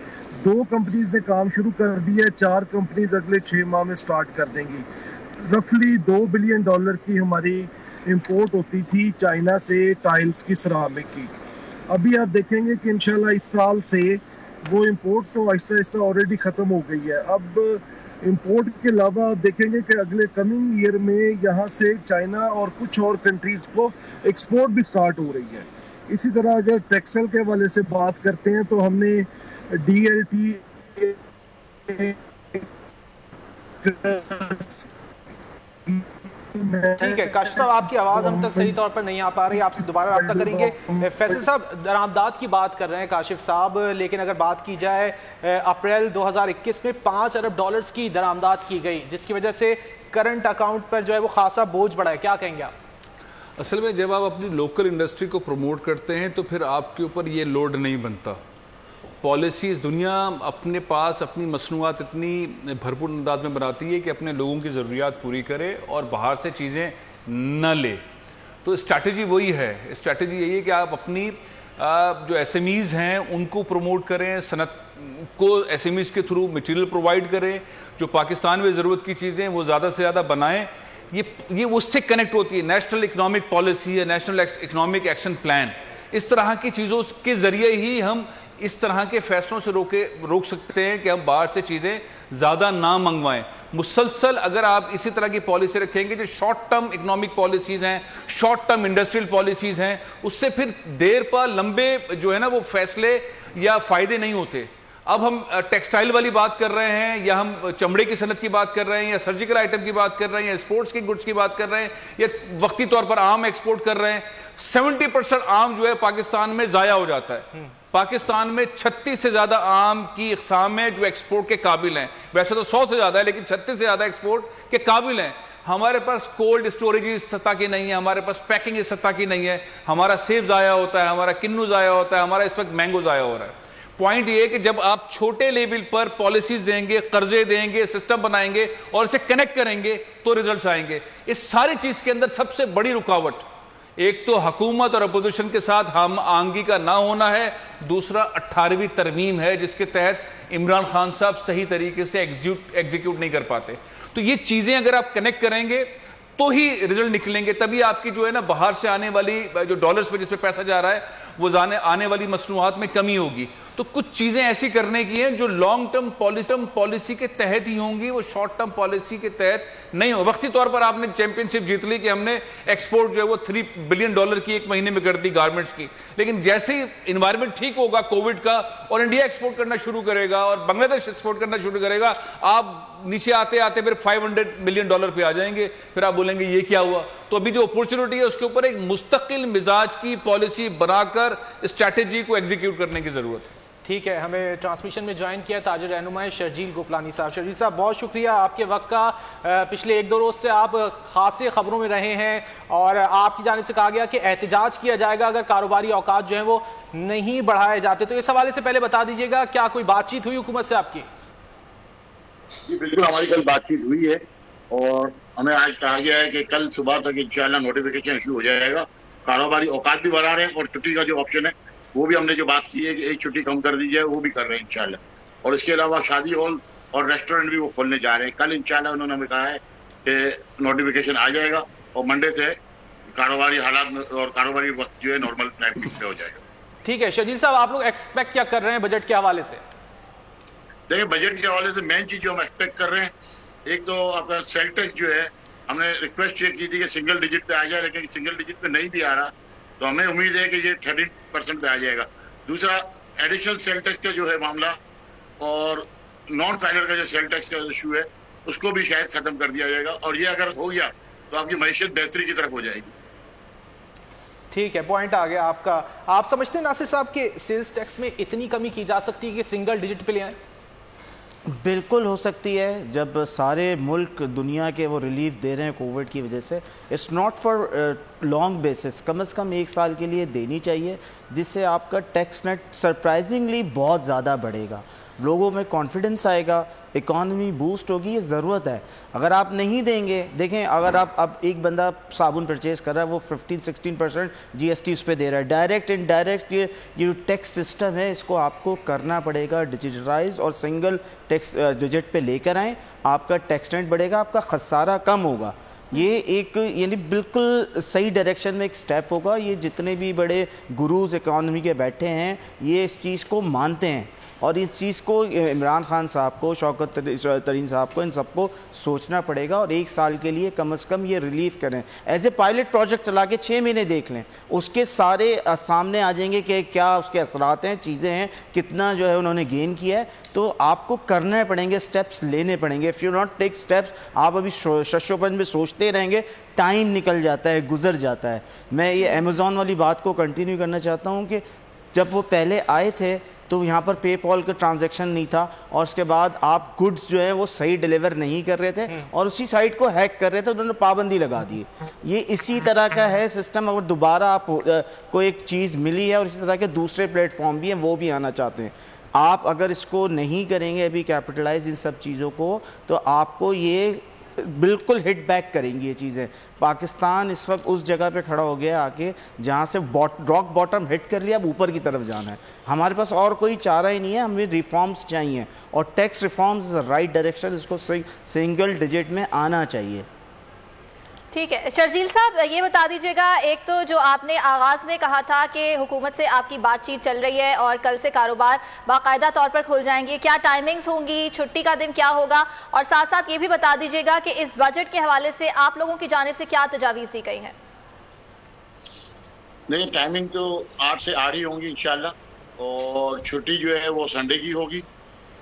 2 کمپنیز نے کام شروع کر دیا ہے, 4 کمپنیز اگلے 6 ماہ میں سٹارٹ کر دیں گی. رفلی $2 بلین کی ہماری امپورٹ ہوتی تھی چائنا سے ٹائلز کی سرامک کی. ابھی آپ دیکھیں گے کہ انشاءاللہ اس سال سے وہ امپورٹ تو آہستہ آہستہ آلریڈی ختم ہو گئی ہے. اب امپورٹ کے علاوہ آپ دیکھیں گے کہ اگلے کمنگ ایئر میں یہاں سے چائنا اور کچھ اور کنٹریز کو ایکسپورٹ بھی سٹارٹ ہو رہی ہے. اسی طرح اگر ٹیکسل کے حوالے سے بات کرتے ہیں تو ہم نے DLT ٹھیک ہے کاشف صاحب, آپ کی آواز ہم تک صحیح طور پر نہیں آ پا رہی, آپ سے دوبارہ رابطہ کریں گے. فیصل صاحب, درآمدات کی بات کر رہے ہیں کاشف صاحب, لیکن اگر بات کی جائے اپریل 2021 میں $5 ارب کی درآمدات کی گئی, جس کی وجہ سے کرنٹ اکاؤنٹ پر جو ہے وہ خاصا بوجھ بڑھا ہے. کیا کہیں گے آپ؟ اصل میں جب آپ اپنی لوکل انڈسٹری کو پروموٹ کرتے ہیں تو پھر آپ کے اوپر یہ لوڈ نہیں بنتا. پالیسیز دنیا اپنے پاس اپنی مصنوعات اتنی بھرپور انداز میں بناتی ہے کہ اپنے لوگوں کی ضروریات پوری کرے اور باہر سے چیزیں نہ لے. تو اسٹریٹجی وہی ہے. اسٹریٹجی یہی ہے کہ آپ اپنی جو ایس ایم ایز ہیں ان کو پروموٹ کریں, صنعت کو ایس ایم ایز کے تھرو مٹیریل پرووائڈ کریں, جو پاکستان میں ضرورت کی چیزیں وہ زیادہ سے زیادہ بنائیں. یہ اس سے کنیکٹ ہوتی ہے. نیشنل اکنامک پالیسی ہے, نیشنل اکنامک ایکشن پلان, اس طرح کی چیزوں کے ذریعے ہی ہم اس طرح کے فیصلوں سے روک سکتے ہیں کہ ہم باہر سے چیزیں زیادہ نہ منگوائیں. مسلسل اگر آپ اسی طرح کی پالیسی رکھیں گے جو شارٹ ٹرم اکنامک پالیسیز ہیں, شارٹ ٹرم انڈسٹریل پالیسیز ہیں, اس سے پھر دیر پا لمبے جو ہے نا وہ فیصلے یا فائدے نہیں ہوتے. اب ہم ٹیکسٹائل والی بات کر رہے ہیں, یا ہم چمڑے کی صنعت کی بات کر رہے ہیں, یا سرجیکل آئٹم کی بات کر رہے ہیں, یا اسپورٹس کی گڈس کی بات کر رہے ہیں, یا وقتی طور پر آم ایکسپورٹ کر رہے ہیں. 70% آم جو ہے پاکستان میں ضائع ہو جاتا ہے. پاکستان میں 36 سے زیادہ آم کی اقسام ہیں جو ایکسپورٹ کے قابل ہیں. ویسے تو 100 سے زیادہ ہے, لیکن 36 سے زیادہ ایکسپورٹ کے قابل ہیں. ہمارے پاس کولڈ اسٹوریج اس سطح کی نہیں ہے, ہمارے پاس پیکنگ اس سطح کی نہیں ہے. ہمارا سیب ضائع ہوتا ہے, ہمارا کنو ضائع ہوتا ہے, ہمارا اس وقت مینگو ضائع ہو رہا ہے. پوائنٹ یہ ہے کہ جب آپ چھوٹے لیول پر پالیسیز دیں گے, قرضے دیں گے, سسٹم بنائیں گے اور اسے کنیکٹ کریں گے تو ریزلٹس آئیں گے. اس ساری چیز کے اندر سب سے بڑی رکاوٹ ایک تو حکومت اور اپوزیشن کے ساتھ ہم آہنگی کا نہ ہونا ہے, دوسرا 18ویں ترمیم ہے جس کے تحت عمران خان صاحب صحیح طریقے سے ایگزیکیوٹ نہیں کر پاتے. تو یہ چیزیں اگر آپ کنیکٹ کریں گے تو ہی ریزلٹ نکلیں گے, تبھی آپ کی جو ہے نا باہر سے آنے والی جو ڈالرز پہ جس پہ پیسہ جا رہا ہے وہ آنے والی مصنوعات میں کمی ہوگی. تو کچھ چیزیں ایسی کرنے کی ہیں جو لانگ ٹرم پالیسی کے تحت ہی ہوں گی, وہ شارٹ ٹرم پالیسی کے تحت نہیں ہو. وقتی طور پر آپ نے چیمپئن شپ جیت لی کہ ہم نے ایکسپورٹ جو ہے وہ $3 بلین کی ایک مہینے میں کر دی گارمنٹس کی, لیکن جیسے ہی انوائرمنٹ ٹھیک ہوگا کووڈ کا اور انڈیا ایکسپورٹ کرنا شروع کرے گا اور بنگلہ دیش ایکسپورٹ کرنا شروع کرے گا, آپ نیچے آتے آتے پھر $500 ملین پہ آ جائیں گے. پھر آپ بولیں گے یہ کیا ہوا. تو ابھی جو اپورچونٹی ہے اس کے اوپر ایک مستقل مزاج کی پالیسی بنا کر اسٹریٹجی کو ایگزیکیوٹ کرنے کی ضرورت ہے. ٹھیک ہے, ہمیں ٹرانسمیشن میں جوائن کیا تاجر رہنما شرجیل گوپلانی صاحب. شرجیل صاحب بہت شکریہ آپ کے وقت کا. پچھلے 1-2 روز سے آپ خاصے خبروں میں رہے ہیں اور آپ کی جانب سے کہا گیا کہ احتجاج کیا جائے گا اگر کاروباری اوقات جو ہیں وہ نہیں بڑھائے جاتے. تو اس حوالے سے پہلے بتا دیجیے گا کیا کوئی بات چیت ہوئی حکومت سے آپ کی؟ جی بالکل, ہماری کل بات چیت ہوئی ہے اور ہمیں آج کہا گیا ہے کہ کل صبح تک انشاءاللہ نوٹیفیکیشن ایشو ہو جائے گا. کاروباری اوقات بھی بڑھا رہے ہیں اور چھٹی کا جو آپشن ہے وہ بھی ہم نے جو بات کی ہے کہ ایک چھٹی کم کر دی جائے وہ بھی کر رہے ہیں انشاءاللہ. اور اس کے علاوہ شادی ہال اور ریسٹورینٹ بھی وہ کھولنے جا رہے ہیں. کل انشاءاللہ انہوں نے ہمیں کہا ہے کہ نوٹیفیکیشن آ جائے گا اور منڈے سے کاروباری حالات اور کاروباری وقت جو ہے نارمل ٹائپ پہ ہو جائے گا. ٹھیک ہے شرجیل صاحب, آپ لوگ ایکسپیکٹ کیا کر رہے ہیں بجٹ کے حوالے سے؟ دیکھیں بجٹ کے حوالے سے مین چیز جو ہم ایکسپیکٹ کر رہے ہیں, ایک تو آپ کا سیل ٹیکس جو ہے ہم نے ریکویسٹ یہ کی تھی کہ سنگل ڈیجٹ پہ آ جائے, لیکن سنگل ڈیجٹ پہ نہیں بھی آ رہا, تو ہمیں امید ہے کہ یہ 13% پہ آ جائے گا. دوسرا ایڈیشنل سیل ٹیکس کا جو ہے معاملہ اور نان فائلر کا جو سیل ٹیکس کا ایشو ہے اس کو بھی شاید ختم کر دیا جائے گا, اور یہ اگر ہو گیا تو آپ کی معیشت بہتری کی طرف ہو جائے گی. ٹھیک ہے, پوائنٹ آ گیا آپ کا. آپ سمجھتے ہیں ناصر صاحب کہ سیلز ٹیکس میں اتنی کمی کی جا سکتی ہے کہ سنگل ڈیجٹ پہ لے آئیں؟ بالکل ہو سکتی ہے. جب سارے ملک دنیا کے وہ ریلیف دے رہے ہیں کووڈ کی وجہ سے, it's not for long basis, کم از کم 1 سال کے لیے دینی چاہیے, جس سے آپ کا ٹیکس نیٹ سرپرائزنگلی بہت زیادہ بڑھے گا, لوگوں میں کانفیڈنس آئے گا, اکانومی بوسٹ ہوگی. یہ ضرورت ہے. اگر آپ نہیں دیں گے, دیکھیں اگر آپ اب ایک بندہ صابن پرچیز کر رہا ہے, وہ 15-16% GST اس پہ دے رہا ہے. ڈائریکٹ انڈائریکٹ یہ ٹیکس سسٹم ہے, اس کو آپ کو کرنا پڑے گا ڈیجیٹلائز, اور سنگل ٹیکس ڈیجٹ پہ لے کر آئیں. آپ کا ٹیکس نیٹ بڑھے گا, آپ کا خسارہ کم ہوگا. یہ ایک یعنی بالکل صحیح ڈائریکشن میں ایک سٹیپ ہوگا. یہ جتنے بھی بڑے گروز اکانومی کے بیٹھے ہیں یہ اس چیز کو مانتے ہیں, اور اس چیز کو عمران خان صاحب کو, شوکت ترین صاحب کو, ان سب کو سوچنا پڑے گا, اور 1 سال کے لیے کم از کم یہ ریلیف کریں. ایز اے پائلٹ پروجیکٹ چلا کے 6 مہینے دیکھ لیں, اس کے سارے سامنے آ جائیں گے کہ کیا اس کے اثرات ہیں, چیزیں ہیں, کتنا جو ہے انہوں نے گین کیا ہے. تو آپ کو کرنے پڑیں گے, سٹیپس لینے پڑیں گے. If you not take steps, آپ ابھی ششو پنج میں سوچتے رہیں گے, ٹائم نکل جاتا ہے, گزر جاتا ہے. میں یہ امیزون والی بات کو کنٹینیو کرنا چاہتا ہوں کہ جب وہ پہلے آئے تھے تو یہاں پر پے پال کا ٹرانزیکشن نہیں تھا, اور اس کے بعد آپ گڈز جو ہیں وہ صحیح ڈیلیور نہیں کر رہے تھے, اور اسی سائٹ کو ہیک کر رہے تھے, انہوں نے پابندی لگا دی. یہ اسی طرح کا ہے سسٹم. اگر دوبارہ آپ کو ایک چیز ملی ہے, اور اسی طرح کے دوسرے پلیٹ فارم بھی ہیں, وہ بھی آنا چاہتے ہیں, آپ اگر اس کو نہیں کریں گے ابھی کیپٹلائز ان سب چیزوں کو, تو آپ کو یہ بالکل ہٹ بیک کریں گی یہ چیزیں. پاکستان اس وقت اس جگہ پہ کھڑا ہو گیا آ کے جہاں سے راک باٹم ہٹ کر لیا, اب اوپر کی طرف جانا ہے. ہمارے پاس اور کوئی چارہ ہی نہیں ہے, ہمیں ریفارمز چاہیے, اور ٹیکس ریفارمز رائٹ ڈائریکشن, اس کو سنگل ڈیجٹ میں آنا چاہیے. ٹھیک ہے شرجیل صاحب, یہ بتا دیجیے گا, ایک تو جو آپ نے آغاز میں کہا تھا کہ حکومت سے آپ کی بات چیت چل رہی ہے اور کل سے کاروبار باقاعدہ طور پر کھل جائیں گے, کیا ٹائمنگز ہوں گی, چھٹی کا دن کیا ہوگا, اور ساتھ ساتھ یہ بھی بتا دیجیے گا کہ اس بجٹ کے حوالے سے آپ لوگوں کی جانب سے کیا تجاویز دی گئی ہیں؟ نہیں, ٹائمنگ تو 8 سے 8 ہی ہوں گی انشاءاللہ, اور چھٹی جو ہے وہ سنڈے کی ہوگی,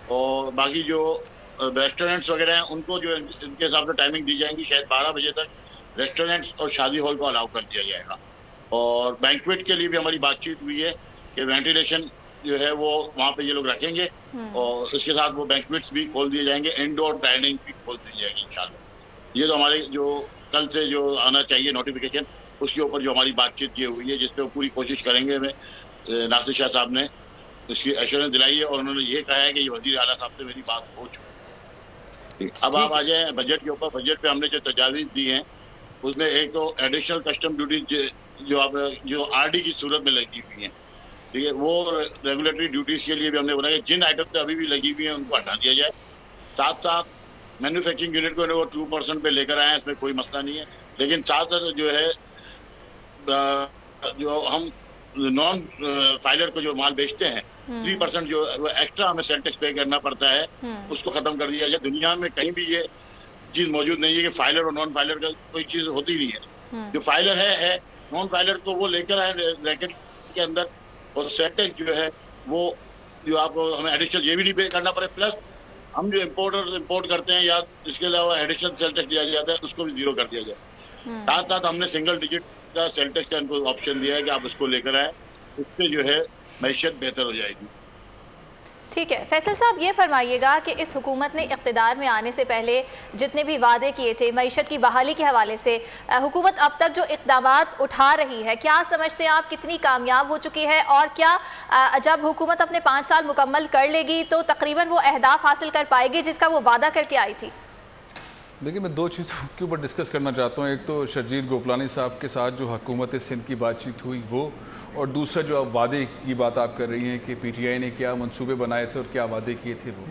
اور باقی جو ریسٹورینٹس وغیرہ ہیں ان کو جو ان کے حساب سے ٹائمنگ دی جائیں گی. شاید 12 بجے تک ریسٹورینٹس اور شادی ہال کو الاؤ کر دیا جائے گا. اور بینکویٹ کے لیے بھی ہماری بات چیت ہوئی ہے کہ وینٹیلیشن جو ہے وہ وہاں پہ یہ لوگ رکھیں گے, اور اس کے ساتھ وہ بینکویٹس بھی کھول دیے جائیں گے, انڈور ڈائننگ بھی کھول دی جائے گی انشاءاللہ. یہ تو ہمارے جو کل سے جو آنا چاہیے نوٹیفیکیشن, اس کے اوپر جو ہماری بات چیت یہ ہوئی ہے, جس پہ پوری کوشش کریں گے. ناصر شاہ صاحب نے اس کی ایشورنس دلائی ہے, اور انہوں نے یہ کہا ہے کہ یہ وزیر اعلیٰ صاحب سے میری بات ہو چکی. اب آپ آ جائیں بجٹ کے اوپر. بجٹ پہ ہم نے جو تجاویز دی ہیں اس میں ایک تو ایڈیشنل کسٹم ڈیوٹی جو آر ڈی کی صورت میں لگی ہوئی ہیں, ٹھیک ہے, وہ ریگولیٹری ڈیوٹیز کے لیے بھی ہم نے بولا کہ جن آئٹم پہ ابھی بھی لگی ہوئی ہیں ان کو ہٹا دیا جائے. ساتھ ساتھ مینوفیکچرنگ یونٹ کو وہ 2% پہ لے کر آئے ہیں, اس میں کوئی مسئلہ نہیں ہے, لیکن ساتھ ساتھ جو ہے جو ہم نان فائلر کو جو مال بیچتے ہیں 3% جو ایکسٹرا ہمیں سیل ٹیکس پے کرنا پڑتا ہے, اس کو ختم کر دیا جائے. دنیا میں کہیں بھی یہ چیز موجود نہیں ہے کہ فائلر اور نان فائلر کا کوئی چیز ہوتی نہیں ہے. جو فائلر ہے, نان فائلر کو وہ لے کر آئے ریکٹ کے اندر, اور سیل ٹیکس جو ہے وہ جو آپ کو ہمیں ایڈیشنل یہ بھی نہیں پے کرنا پڑے, پلس ہم جو امپورٹ کرتے ہیں یا اس کے علاوہ ایڈیشنل سیل ٹیکس دیا جاتا ہے اس کو بھی زیرو کر دیا جائے. ساتھ ساتھ ہم نے سنگل ڈیجٹ کا سیل ٹیکس کا ان کو آپشن دیا ہے کہ آپ اس کو لے کر آئیں, اس سے جو ہے معیشت بہتر ہو جائے گی. ٹھیک ہے فیصل صاحب, یہ فرمائیے گا کہ اس حکومت نے اقتدار میں آنے سے پہلے جتنے بھی وعدے کیے تھے معیشت کی بحالی کے حوالے سے, حکومت اب تک جو اقدامات اٹھا رہی ہے, کیا سمجھتے ہیں آپ کتنی کامیاب ہو چکی ہے, اور کیا جب حکومت اپنے 5 سال مکمل کر لے گی تو تقریباً وہ اہداف حاصل کر پائے گی جس کا وہ وعدہ کر کے آئی تھی؟ دیکھیں, میں 2 چیزوں کے اوپر ڈسکس کرنا چاہتا ہوں. ایک تو شرجیل گوپلانی صاحب کے ساتھ جو حکومت سندھ کی بات چیت ہوئی وہ, اور دوسرا جو آپ وعدے کی بات آپ کر رہی ہیں کہ پی ٹی آئی نے کیا منصوبے بنائے تھے اور کیا وعدے کیے تھے. وہ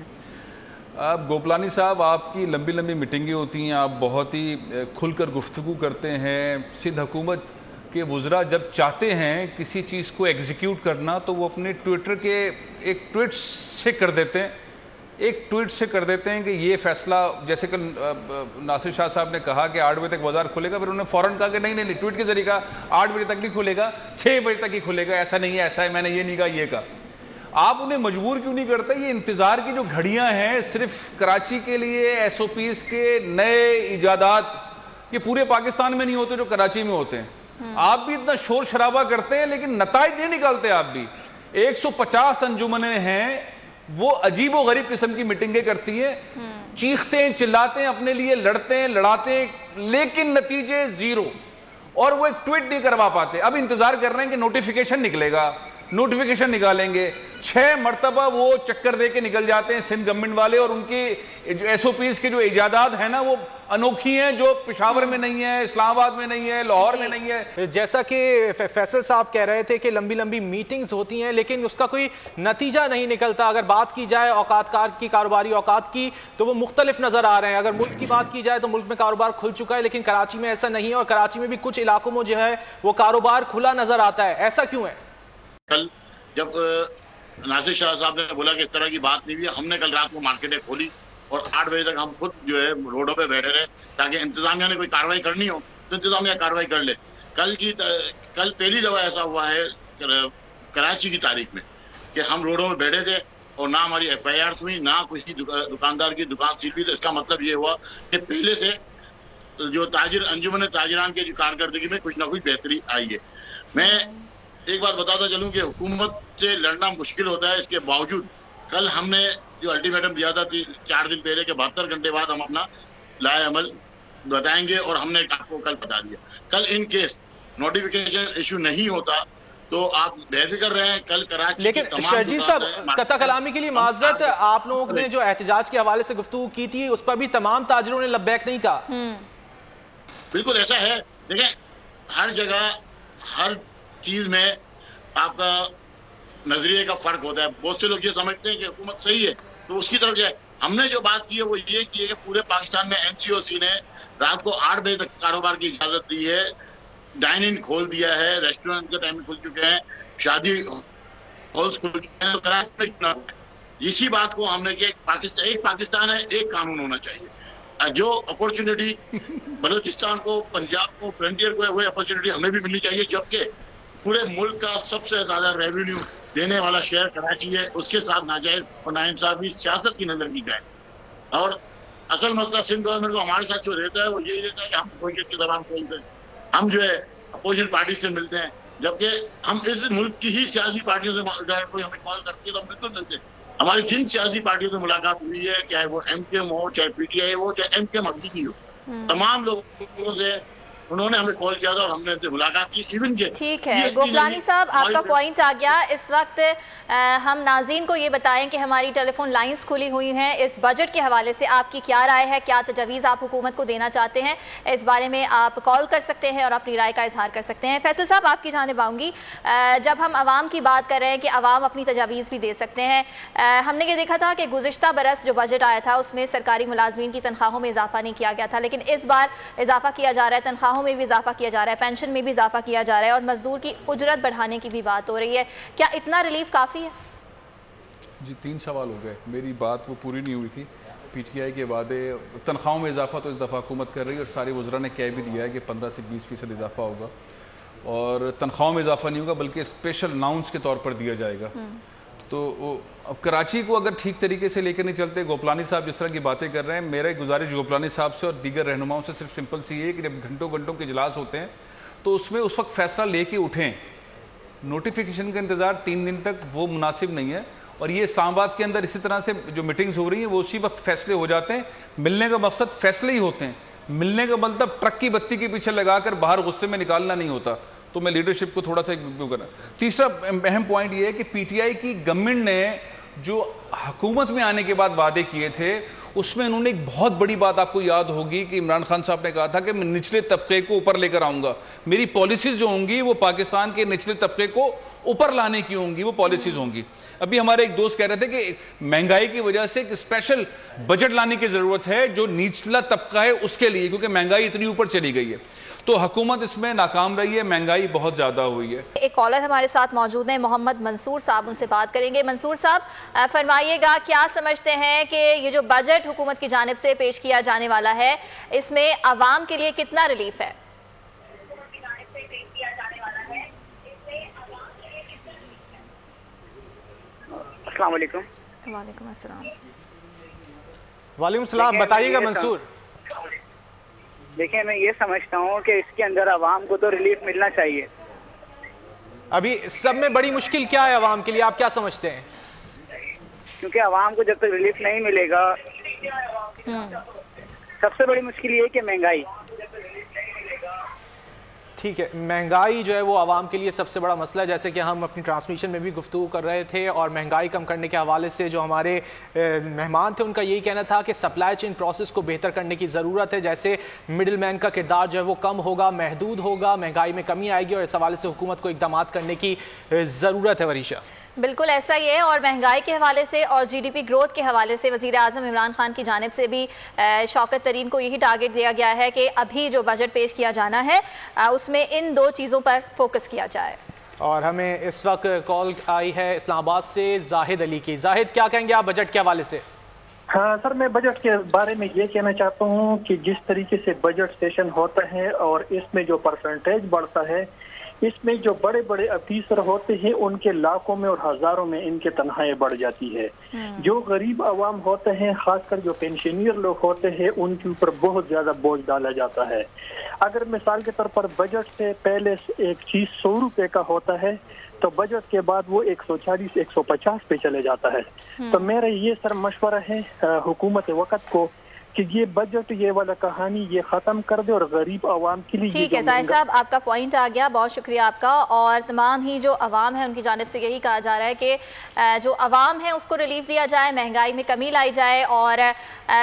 آپ گوپلانی صاحب, آپ کی لمبی لمبی میٹنگیں ہوتی ہیں, آپ بہت ہی کھل کر گفتگو کرتے ہیں. سندھ حکومت کے وزراء جب چاہتے ہیں کسی چیز کو ایگزیکیوٹ کرنا تو وہ اپنے ٹویٹر کے ایک ٹویٹ سے کر دیتے ہیں کہ یہ فیصلہ, جیسے کہ ناصر شاہ صاحب نے کہا کہ 8 بجے تک بازار کھلے گا, پھر انہوں نے فوراً کہا کہ نہیں, ٹویٹ کے ذریعے کہا 8 بجے تک نہیں کھلے گا, 6 بجے تک ہی کھلے گا. ایسا نہیں ہے, ایسا ہے, میں نے یہ نہیں کہا, یہ کہا. آپ انہیں مجبور کیوں نہیں کرتے؟ یہ انتظار کی جو گھڑیاں ہیں صرف کراچی کے لیے ایس او پیز کے نئے ایجادات یہ پورے پاکستان میں نہیں ہوتے جو کراچی میں ہوتے ہیں. آپ بھی اتنا شور شرابہ کرتے ہیں لیکن نتائج نہیں نکالتے. آپ بھی 150 انجمنیں ہیں وہ عجیب و غریب قسم کی میٹنگیں کرتی ہیں, چیختے ہیں, چلاتے ہیں, اپنے لیے لڑتے ہیں, لڑاتے ہیں, لیکن نتیجے زیرو, اور وہ ایک ٹویٹ نہیں کروا پاتے. اب انتظار کر رہے ہیں کہ نوٹیفیکیشن نکلے گا, نوٹیفیکیشن نکالیں گے. 6 مرتبہ وہ چکر دے کے نکل جاتے ہیں سندھ گورنمنٹ والے, اور ان کی جو ایس او پیز کے جو ایجادات ہیں نا وہ انوکھی ہیں, جو پشاور میں نہیں ہے, اسلام آباد میں نہیں ہے, لاہور میں نہیں ہے. جیسا کہ فیصل صاحب کہہ رہے تھے کہ لمبی لمبی میٹنگز ہوتی ہیں لیکن اس کا کوئی نتیجہ نہیں نکلتا. اگر بات کی جائے اوقات کار کی, کاروباری اوقات کی, تو وہ مختلف نظر آ رہے ہیں. اگر ملک کی بات کی جائے تو ملک میں کاروبار کھل چکا ہے, لیکن کراچی میں ایسا نہیں ہے, اور کراچی میں بھی کچھ علاقوں میں جو ہے وہ کاروبار کھلا نظر آتا ہے. ایسا کیوں ہے؟ کل جب ناصر شاہ صاحب نے بولا کہ اس طرح کی بات نہیں ہوئی, ہم نے کل رات کو مارکیٹیں کھولی اور 8 بجے تک ہم خود جو ہے روڈوں پہ بیٹھے رہے تاکہ انتظامیہ نے کوئی کاروائی کرنی ہو تو انتظامیہ کاروائی کر لے. کل پہلی دفعہ ایسا ہوا ہے کراچی کی تاریخ میں کہ ہم روڈوں میں بیٹھے تھے اور نہ ہماری ایف آئی آر ہوئی, نہ کسی دکاندار کی دکان سیل ہوئی. تو اس کا مطلب یہ ہوا کہ پہلے سے جو انجمن تاجران کی کارکردگی میں کچھ نہ کچھ بہتری آئی ہے. میں ایک بات بتاتا چلوں کہ حکومت سے لڑنا مشکل ہوتا ہے, اس کے باوجود کل ہم نے جو الٹیمیٹم دیا تھا 4 دن پہلے کہ 72 گھنٹے بعد ہم اپنا لائے عمل بتائیں گے, اور ہم نے آپ کو کل بتا دیا. کل ان کیس نوٹیفیکیشن ایشو نہیں ہوتا تو آپ بے فکر رہے ہیں. کل کراچی لیکن شرجیل صاحب قطع کلامی کے لیے معذرت, آپ لوگوں نے جو احتجاج کے حوالے سے گفتگو کی تھی اس پر بھی تمام تاجروں نے لبیک نہیں کہا. بالکل ایسا ہے. دیکھیں ہر جگہ ہر چیز میں آپ کا نظریے کا فرق ہوتا ہے. بہت سے لوگ یہ سمجھتے ہیں کہ حکومت صحیح ہے تو اس کی طرف جائے. ہم نے جو بات کی ہے وہ یہ کی ہے کہ پورے پاکستان میں این سی او سی نے رات کو 8 بجے تک کاروبار کی اجازت دی ہے, ڈائن ان کھول دیا ہے, ریسٹورینٹ کے ٹائم کھل چکے ہیں, شادی ہالس کھل چکے ہیں. تو کراچی میں اسی بات کو ہم نے کہ ایک پاکستان ہے, ایک قانون ہونا چاہیے. جو اپورچونٹی بلوچستان کو, پنجاب کو, فرنٹیئر کو ہے, وہ اپورچونٹی ہمیں بھی ملنی چاہیے. جبکہ پورے ملک کا سب سے زیادہ ریونیو دینے والا شہر کراچی ہے, اس کے ساتھ ناجائز اور ناانصافی سیاست کی نظر کی جائے. اور اصل مسئلہ سندھ گورنمنٹ کو ہمارے ساتھ جو رہتا ہے وہ یہی رہتا ہے کہ ہم اپوزیشن کے دوران کھولتے ہیں, ہم جو ہے اپوزیشن پارٹی سے ملتے ہیں, جبکہ ہم اس ملک کی ہی سیاسی پارٹیوں سے کوئی ہمیں کال کرتی ہے تو ہم بالکل ملتے ہیں. ہماری جن سیاسی پارٹیوں سے ملاقات ہوئی ہے, چاہے وہ ایم کیو ایم ہو, چاہے پی ٹی آئی ہو, چاہے ایم کیو ایم حقیقی ہو, تمام لوگوں سے انہوں نے ہمیں کال کیا تھا اور ہم نے ان سے ملاقات کی. ایون کہ ٹھیک ہے گوپلانی صاحب, آپ کا پوائنٹ آ گیا. اس وقت ہم ناظرین کو یہ بتائیں کہ ہماری ٹیلی فون لائنز کھلی ہوئی ہیں. اس بجٹ کے حوالے سے آپ کی کیا رائے ہے, کیا تجویز آپ حکومت کو دینا چاہتے ہیں, اس بارے میں آپ کال کر سکتے ہیں اور اپنی رائے کا اظہار کر سکتے ہیں. فیصل صاحب آپ کی جانب آؤں گی. جب ہم عوام کی بات کر رہے ہیں کہ عوام اپنی تجاویز بھی دے سکتے ہیں, ہم نے یہ دیکھا تھا کہ گزشتہ برس جو بجٹ آیا تھا اس میں سرکاری ملازمین کی تنخواہوں میں اضافہ نہیں کیا گیا تھا, لیکن اس بار اضافہ کیا جا رہا ہے, تنخواہوں میں بھی اضافہ کیا جا رہا ہے, پینشن میں بھی اضافہ کیا جا رہا ہے, اور مزدور کی اجرت بڑھانے کی بھی بات ہو رہی ہے. کیا اتنا ریلیف کافی ہے؟ جی 3 سوال ہو گئے, میری بات وہ پوری نہیں ہوئی تھی. پی ٹی آئی کے وعدے تنخواہوں میں اضافہ تو اس دفعہ حکومت کر رہی ہے, اور سارے وزراء نے کہہ بھی دیا ہے کہ 15 سے 20% اضافہ ہوگا, اور تنخواہوں میں اضافہ نہیں ہوگا بلکہ اسپیشل الاؤنس کے طور پر دیا جائے گا. تو اب کراچی کو اگر ٹھیک طریقے سے لے کر نہیں چلتے, گوپلانی صاحب جس طرح کی باتیں کر رہے ہیں, میرا ایک گزارش گوپلانی صاحب سے اور دیگر رہنماؤں سے صرف سمپل سی ہے کہ جب گھنٹوں گھنٹوں کے اجلاس ہوتے ہیں تو اس میں اس وقت فیصلہ لے کے اٹھیں. نوٹیفیکیشن کا انتظار 3 دن تک وہ مناسب نہیں ہے, اور یہ اسلام آباد کے اندر اسی طرح سے جو میٹنگز ہو رہی ہیں وہ اسی وقت فیصلے ہو جاتے ہیں. ملنے کا مقصد فیصلے ہی ہوتے ہیں, ملنے کا مطلب ٹرک کی بتی کے پیچھے لگا کر باہر غصے میں نکالنا نہیں ہوتا. تو میں لیڈرشپ کو تھوڑا سا کرنا. تیسرا اہم پوائنٹ یہ ہے کہ پی ٹی آئی کی گورنمنٹ نے جو حکومت میں آنے کے بعد وعدے کیے تھے اس میں انہوں نے ایک بہت بڑی بات آپ کو یاد ہوگی کہ عمران خان صاحب نے کہا تھا کہ میں نچلے طبقے کو اوپر لے کر آؤں گا, میری پالیسیز جو ہوں گی وہ پاکستان کے نچلے طبقے کو اوپر لانے کی ہوں گی, وہ پالیسیز ہوں گی. ابھی ہمارے ایک دوست کہہ رہے تھے کہ مہنگائی کی وجہ سے ایک اسپیشل بجٹ لانے کی ضرورت ہے جو نچلا طبقہ ہے اس کے لیے, کیونکہ مہنگائی اتنی اوپر چلی گئی ہے. تو حکومت اس میں ناکام رہی ہے, مہنگائی بہت زیادہ ہوئی ہے. ایک کالر ہمارے ساتھ موجود ہیں محمد منصور صاحب, ان سے بات کریں گے. منصور صاحب فرمائیے گا, کیا سمجھتے ہیں کہ یہ جو بجٹ حکومت کی جانب سے پیش کیا جانے والا ہے اس میں عوام کے لیے کتنا ریلیف ہے؟ السلام علیکم. وعلیکم السلام. وعلیکم السلام, بتائیے گا منصور. دیکھیں میں یہ سمجھتا ہوں کہ اس کے اندر عوام کو تو ریلیف ملنا چاہیے. ابھی سب میں بڑی مشکل کیا ہے عوام کے لیے, آپ کیا سمجھتے ہیں؟ کیونکہ عوام کو جب تک ریلیف نہیں ملے گا، سب سے بڑی مشکل یہ ہے کہ مہنگائی. ٹھیک ہے، مہنگائی جو ہے وہ عوام کے لیے سب سے بڑا مسئلہ ہے، جیسے کہ ہم اپنی ٹرانسمیشن میں بھی گفتگو کر رہے تھے، اور مہنگائی کم کرنے کے حوالے سے جو ہمارے مہمان تھے ان کا یہی کہنا تھا کہ سپلائی چین پروسیس کو بہتر کرنے کی ضرورت ہے، جیسے مڈل مین کا کردار جو ہے وہ کم ہوگا، محدود ہوگا، مہنگائی میں کمی آئے گی، اور اس حوالے سے حکومت کو اقدامات کرنے کی ضرورت ہے. وریشا بالکل ایسا ہی ہے، اور مہنگائی کے حوالے سے اور جی ڈی پی گروتھ کے حوالے سے وزیر اعظم عمران خان کی جانب سے بھی شوکت ترین کو یہی ٹارگٹ دیا گیا ہے کہ ابھی جو بجٹ پیش کیا جانا ہے اس میں ان دو چیزوں پر فوکس کیا جائے. اور ہمیں اس وقت کال آئی ہے اسلام آباد سے زاہد علی کی. زاہد، کیا کہیں گے آپ بجٹ کے حوالے سے؟ ہاں سر، میں بجٹ کے بارے میں یہ کہنا چاہتا ہوں کہ جس طریقے سے بجٹ سیشن ہوتا ہے اور اس میں جو پرسنٹیج بڑھتا ہے، اس میں جو بڑے بڑے افیسر ہوتے ہیں ان کے لاکھوں میں اور ہزاروں میں ان کے تنخواہیں بڑھ جاتی ہے. جو غریب عوام ہوتے ہیں، خاص کر جو پینشنیر لوگ ہوتے ہیں، ان کے اوپر بہت زیادہ بوجھ ڈالا جاتا ہے. اگر مثال کے طور پر بجٹ سے پہلے ایک چیز 100 روپے کا ہوتا ہے تو بجٹ کے بعد وہ 140 150 پہ چلے جاتا ہے. تو میرا یہ سر مشورہ ہے حکومت وقت کو کہ یہ بجٹ یہ والا کہانی یہ ختم کر دے اور غریب عوام کے لیے. ٹھیک ہے ظاہر صاحب، آپ کا پوائنٹ آ گیا، بہت شکریہ آپ کا. اور تمام ہی جو عوام ہے ان کی جانب سے یہی کہا جا رہا ہے کہ جو عوام ہے اس کو ریلیف دیا جائے، مہنگائی میں کمی لائی جائے، اور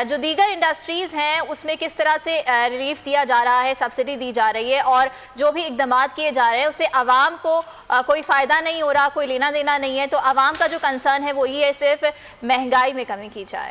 جو دیگر انڈسٹریز ہیں اس میں کس طرح سے ریلیف دیا جا رہا ہے، سبسڈی دی جا رہی ہے، اور جو بھی اقدامات کیے جا رہے ہیں اسے عوام کو کوئی فائدہ نہیں ہو رہا، کوئی لینا دینا نہیں ہے. تو عوام کا جو کنسرن ہے وہ یہ ہے صرف مہنگائی میں کمی کی جائے.